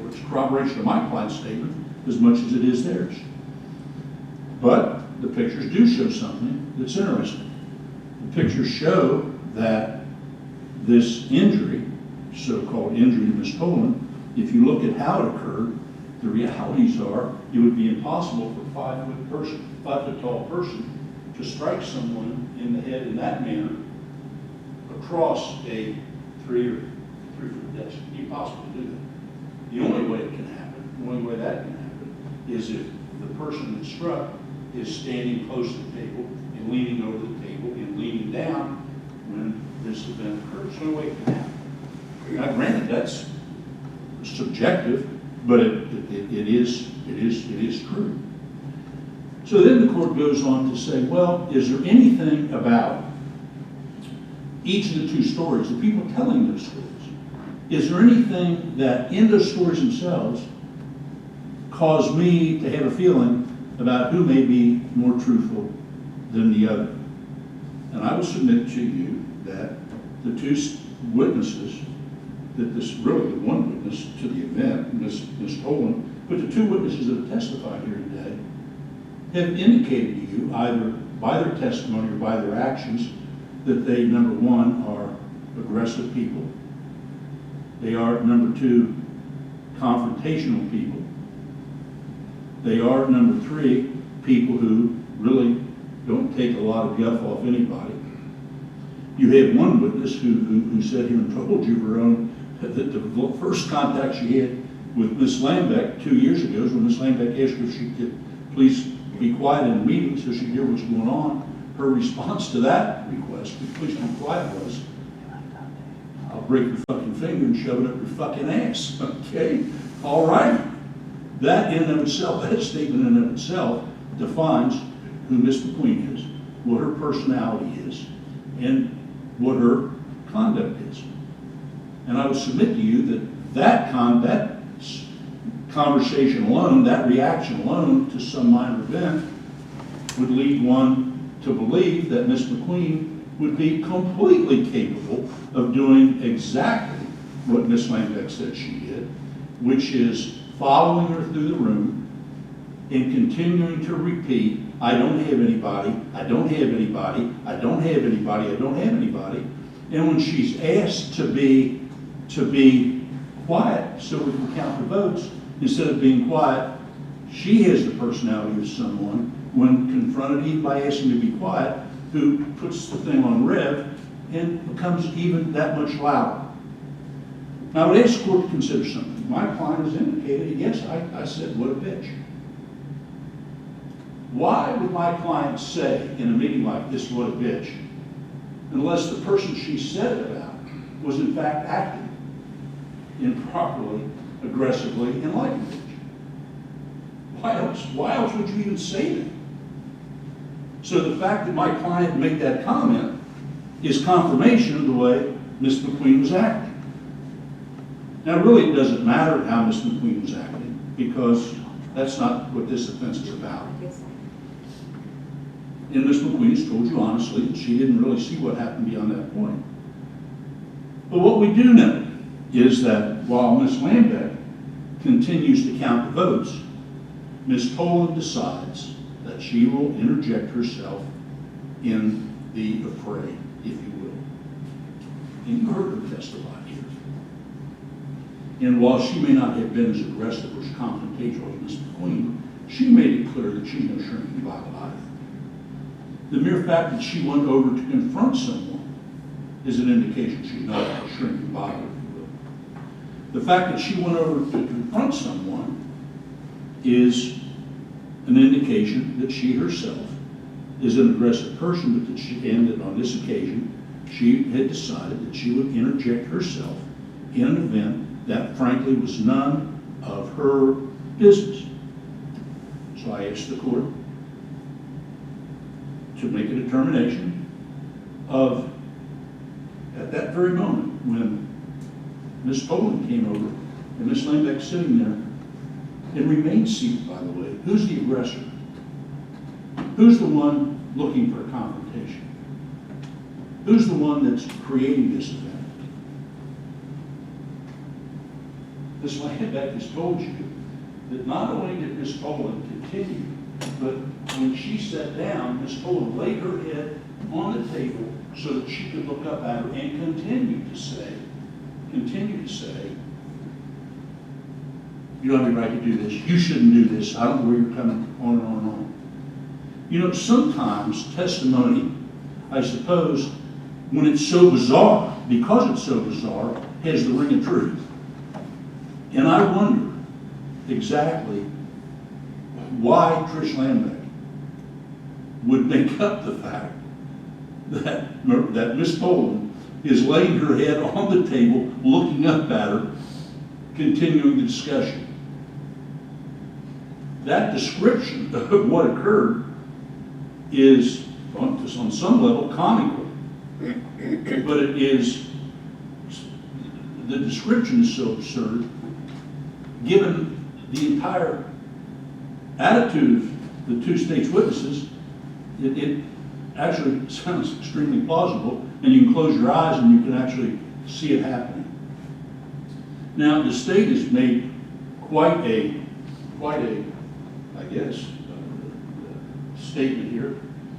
It's corroboration of my client's statement as much as it is theirs. But the pictures do show something that's interesting. The pictures show that this injury, so-called injury to Ms. Tolan, if you look at how it occurred, the realities are it would be impossible for a 5-foot tall person to strike someone in the head in that manner across a 3-foot desk. It's impossible to do that. The only way it can happen, the only way that can happen, is if the person that's struck is standing close to the table and leaning over the table and leaning down when this event occurs. It's the only way it can happen. Now, granted, that's subjective, but it is true. So then the court goes on to say, well, is there anything about each of the two stories, the people telling those stories, is there anything that in those stories themselves caused me to have a feeling about who may be more truthful than the other? And I will submit to you that the two witnesses, that this really the one witness to the event, Ms. Tolan, but the two witnesses that have testified here today have indicated to you, either by their testimony or by their actions, that they, number one, are aggressive people. They are, number two, confrontational people. They are, number three, people who really don't take a lot of guff off anybody. You had one witness who said here and told you her own that the first contact she had with Ms. Lambeck 2 years ago is when Ms. Lambeck asked her if she could please be quiet in the meeting so she could hear what's going on. Her response to that request, please be quiet, was, I'll break your fucking finger and shove it up your fucking ass, okay? All right. That in and of itself, that statement in and of itself defines who Ms. McQueen is, what her personality is, and what her conduct is. And I would submit to you that conversation alone, that reaction alone to some minor event would lead one to believe that Ms. McQueen would be completely capable of doing exactly what Ms. Lambeck said she did, which is following her through the room and continuing to repeat, I don't have anybody, I don't have anybody, I don't have anybody, I don't have anybody. And when she's asked to be quiet so we can count the votes, instead of being quiet, she has the personality of someone, when confronted even by asking to be quiet, who puts the thing on rev and becomes even that much louder. Now, I would ask the court to consider something. My client has indicated, yes, I said, what a bitch. Why would my client say in a meeting like this, what a bitch, unless the person she said it about was in fact acting improperly, aggressively, and like a bitch? Why else would you even say that? So the fact that my client made that comment is confirmation of the way Ms. McQueen was acting. Now, really, it doesn't matter how Ms. McQueen was acting, because that's not what this offense is about. And Ms. McQueen has told you honestly that she didn't really see what happened beyond that point. But what we do know is that while Ms. Lambeck continues to count the votes, Ms. Tolan decides that she will interject herself in the affray, if you will. And you heard her testify here. And while she may not have been as aggressive or as confrontational as Ms. McQueen, she made it clear that she's no shrinking violet either. The mere fact that she went over to confront someone is an indication she's not a shrinking violet, if you will. The fact that she went over to confront someone is an indication that she herself is an aggressive person, but that and that on this occasion, she had decided that she would interject herself in an event that frankly was none of her business. So I asked the court to make a determination of, at that very moment when Ms. Tolan came over and Ms. Lambeck sitting there and remained seated, by the way, who's the aggressor? Who's the one looking for a confrontation? Who's the one that's creating this event? Ms. Lambeck has told you that not only did Ms. Tolan continue, but when she sat down, Ms. Tolan laid her head on the table so that she could look up at her and continue to say, you don't have any right to do this, you shouldn't do this, I don't know where you're coming, on and on and on. You know, sometimes testimony, I suppose, when it's so bizarre, because it's so bizarre, has the ring of truth. And I wonder exactly why Trish Lambeck would make up the fact that Miss Tolan is laying her head on the table, looking up at her, continuing the discussion. That description of what occurred is, on some level, comical. But it is, the description is so absurd, given the entire attitude of the two state's witnesses, it actually sounds extremely plausible, and you can close your eyes and you can actually see it happening. Now, the state has made quite a, I guess, statement here,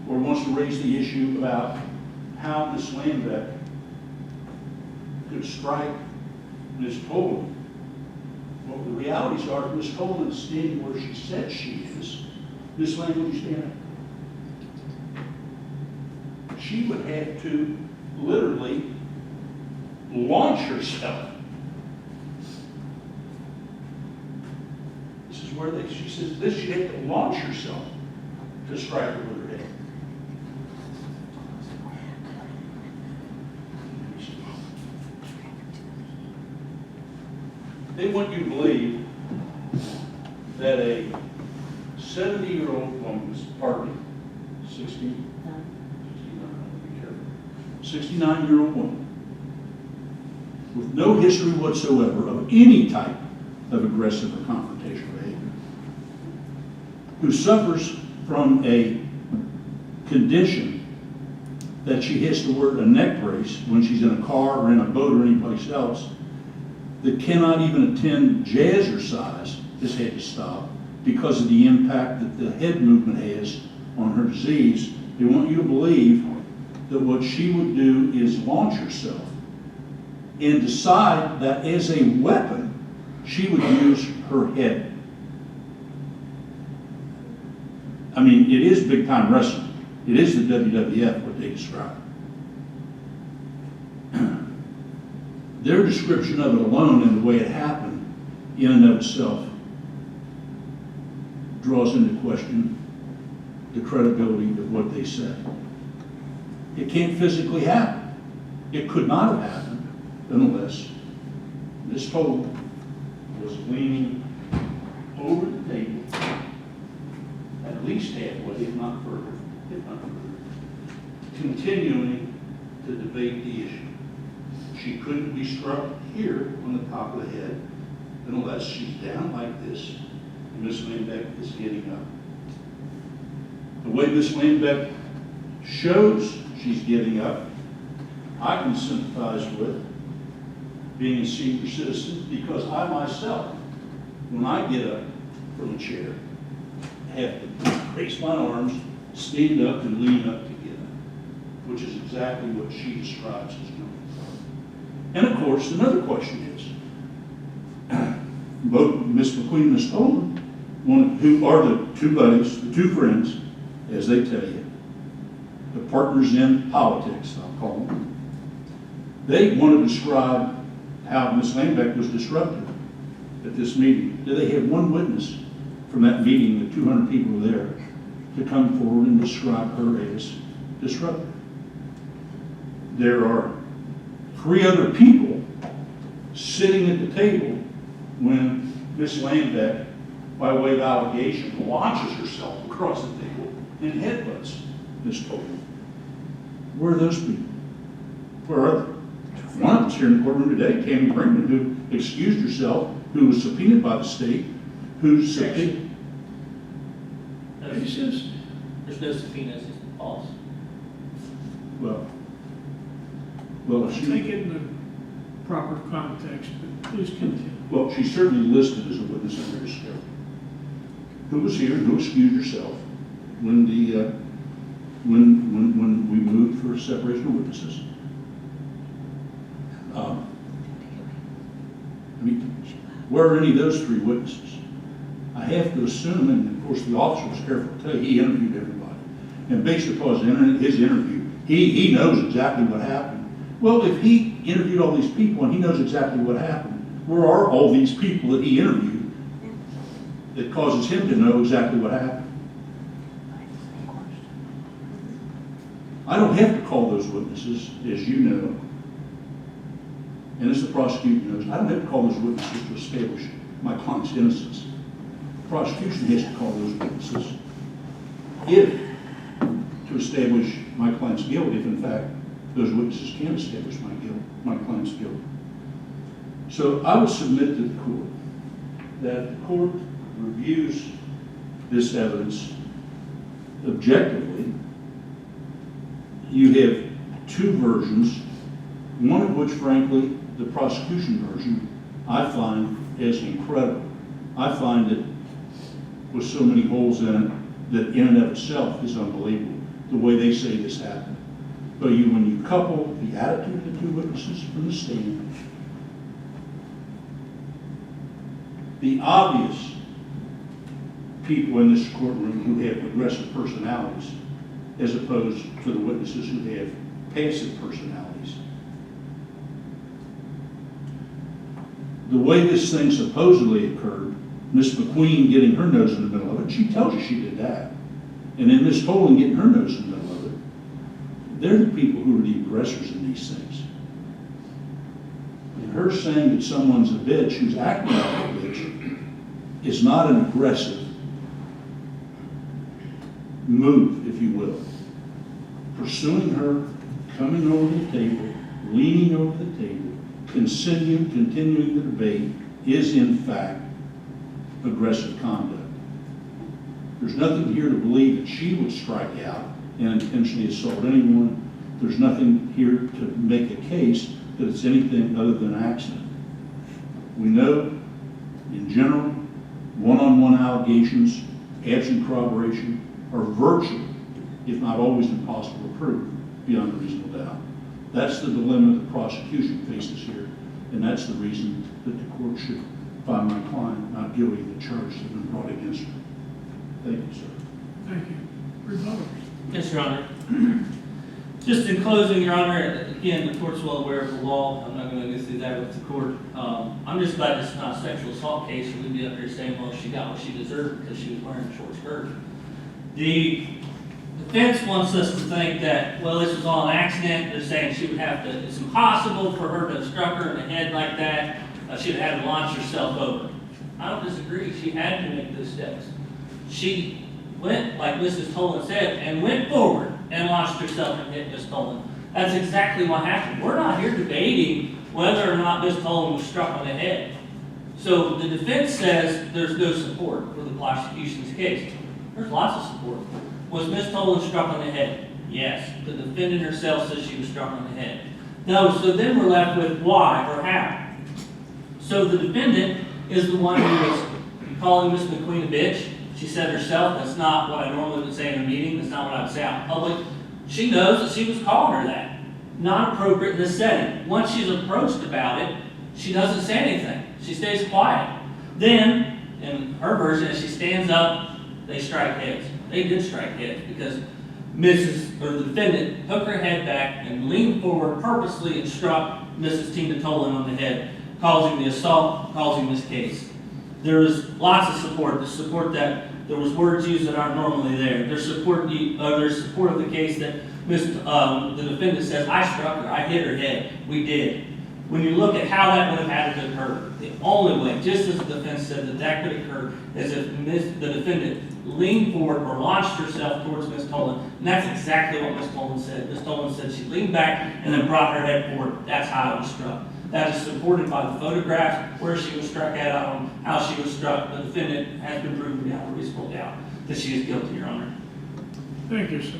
or wants to raise the issue about how Ms. Lambeck could strike Ms. Tolan. Well, the realities are, if Ms. Tolan is standing where she said she is, Ms. Lambeck, would you stand up? She would have to literally launch herself. This is where she says this, she'd have to launch herself to strike her with her head. They want you to believe that a 70-year-old woman, pardon me, 69-year-old woman with no history whatsoever of any type of aggressive or confrontational behavior, who suffers from a condition that she has to wear a neck brace when she's in a car or in a boat or anyplace else, that cannot even attend jazzercise, has had to stop because of the impact that the head movement has on her disease. They want you to believe that what she would do is launch herself and decide that as a weapon, she would use her head. I mean, it is big time wrestling. It is the WWF, what they describe. Their description of it alone and the way it happened in and of itself draws into question the credibility of what they said. It can't physically happen. It could not have happened unless Ms. Tolan was leaning over the table at least halfway, if not further, continuing to debate the issue. She couldn't be struck here on the top of the head unless she's down like this and Ms. Lambeck is getting up. The way Ms. Lambeck shows she's getting up, I can sympathize with, being a senior citizen, because I myself, when I get up from a chair, have to raise my arms, stand up, and lean up to get up, which is exactly what she describes as doing. And of course, another question is, both Ms. McQueen and Ms. Tolan, who are the two buddies, the two friends, as they tell you, the partners in politics, I'll call them, they want to describe how Ms. Lambeck was disruptive at this meeting. Do they have one witness from that meeting, the 200 people were there, to come forward and describe her as disruptive? There are 3 other people sitting at the table when Ms. Lambeck, by way of allegation, launches herself across the table and headbutts Ms. Tolan. Where are those people? Where are they? One of us here in the courtroom today, Tammy Brinkman, who excused herself, who was subpoenaed by the state, who's subpoenaed. There's no subpoenas, it's false. Well, I think in the proper context, but please continue. Well, she's certainly listed as a witness under discovery. Who was here, who excused herself when when we moved for separation of witnesses. I mean, where are any of those three witnesses? I have to assume, and of course the officer was careful to tell you, he interviewed everybody. And based upon his interview, he knows exactly what happened. Well, if he interviewed all these people and he knows exactly what happened, where are all these people that he interviewed that causes him to know exactly what happened? I don't have to call those witnesses, as you know, and as the prosecutor knows, I don't have to call those witnesses to establish my client's innocence. The prosecution has to call those witnesses to establish my client's guilt, if in fact those witnesses can establish my client's guilt. So I would submit to the court that the court reviews this evidence objectively. You have two versions, one of which, frankly, the prosecution version, I find as incredible. I find it with so many holes in it that in and of itself is unbelievable, the way they say this happened. But when you couple the attitude of the two witnesses from the stand, the obvious people in this courtroom who have aggressive personalities, as opposed to the witnesses who have passive personalities. The way this thing supposedly occurred, Miss McQueen getting her nose in the middle of it, she tells you she did that. And then Miss Tolan getting her nose in the middle of it. They're the people who are the aggressors in these things. And her saying that someone's a bitch who's acting like a bitch is not an aggressive move, if you will. Pursuing her, coming over the table, leaning over the table, continuing the debate is in fact aggressive conduct. There's nothing here to believe that she would strike out and intentionally assault anyone. There's nothing here to make a case that it's anything other than an accident. We know, in general, one-on-one allegations, absent corroboration, are virtually, if not always, impossible to prove beyond a reasonable doubt. That's the dilemma the prosecution faces here, and that's the reason that the court should find my client not guilty of the charges that have been brought against her. Thank you, sir. Thank you. Rebuttal. Yes, Your Honor. Just in closing, Your Honor, again, the court's well aware of the law. I'm not going to go through that with the court. I'm just glad this is not a sexual assault case, and we'd be up here saying, well, she got what she deserved because she was wearing a short skirt. The defense wants us to think that, well, this was all an accident. They're saying she would have to, it's impossible for her to have struck her in the head like that. She would have had to launch herself over. I don't disagree. She had to make those steps. She went, like Mrs. Tolan said, and went forward and launched herself and hit Miss Tolan. That's exactly what happened. We're not here debating whether or not Miss Tolan was struck on the head. So the defense says there's no support for the prosecution's case. There's lots of support. Was Miss Tolan struck on the head? Yes. The defendant herself says she was struck on the head. No, so then we're left with why or how. So the defendant is the one who was calling Miss McQueen a bitch. She said herself, that's not what I normally would say in a meeting. That's not what I would say out in public. She knows that she was calling her that. Not appropriate in this setting. Once she's approached about it, she doesn't say anything. She stays quiet. Then, in her version, as she stands up, they strike heads. They did strike heads because the defendant took her head back and leaned forward purposely and struck Mrs. Tina Tolan on the head, causing the assault, causing this case. There is lots of support. The support that there was words used that aren't normally there. There's support of the case that the defendant says, I struck her, I hit her head. We did. When you look at how that would have had to occur, the only way, just as the defense said that could occur, is if the defendant leaned forward or launched herself towards Miss Tolan. And that's exactly what Miss Tolan said. Miss Tolan said she leaned back and then brought her head forward. That's how it was struck. That is supported by the photographs, where she was struck at, how she was struck. The defendant has been proven beyond a reasonable doubt that she is guilty, Your Honor. Thank you, sir.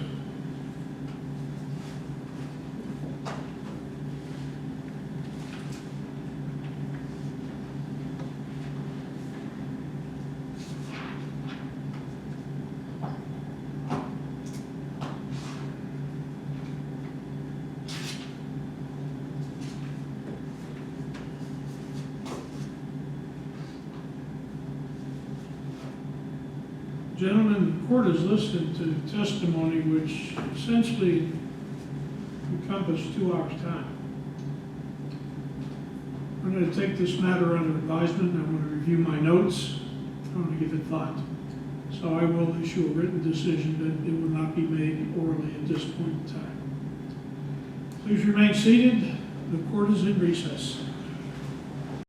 Gentlemen, the court has listened to testimony which essentially encompassed 2 hours' time. I'm going to take this matter under advisement. I'm going to review my notes. I'm going to give it thought. So I will issue a written decision that it will not be made orally at this point in time. Please remain seated. The court is in recess.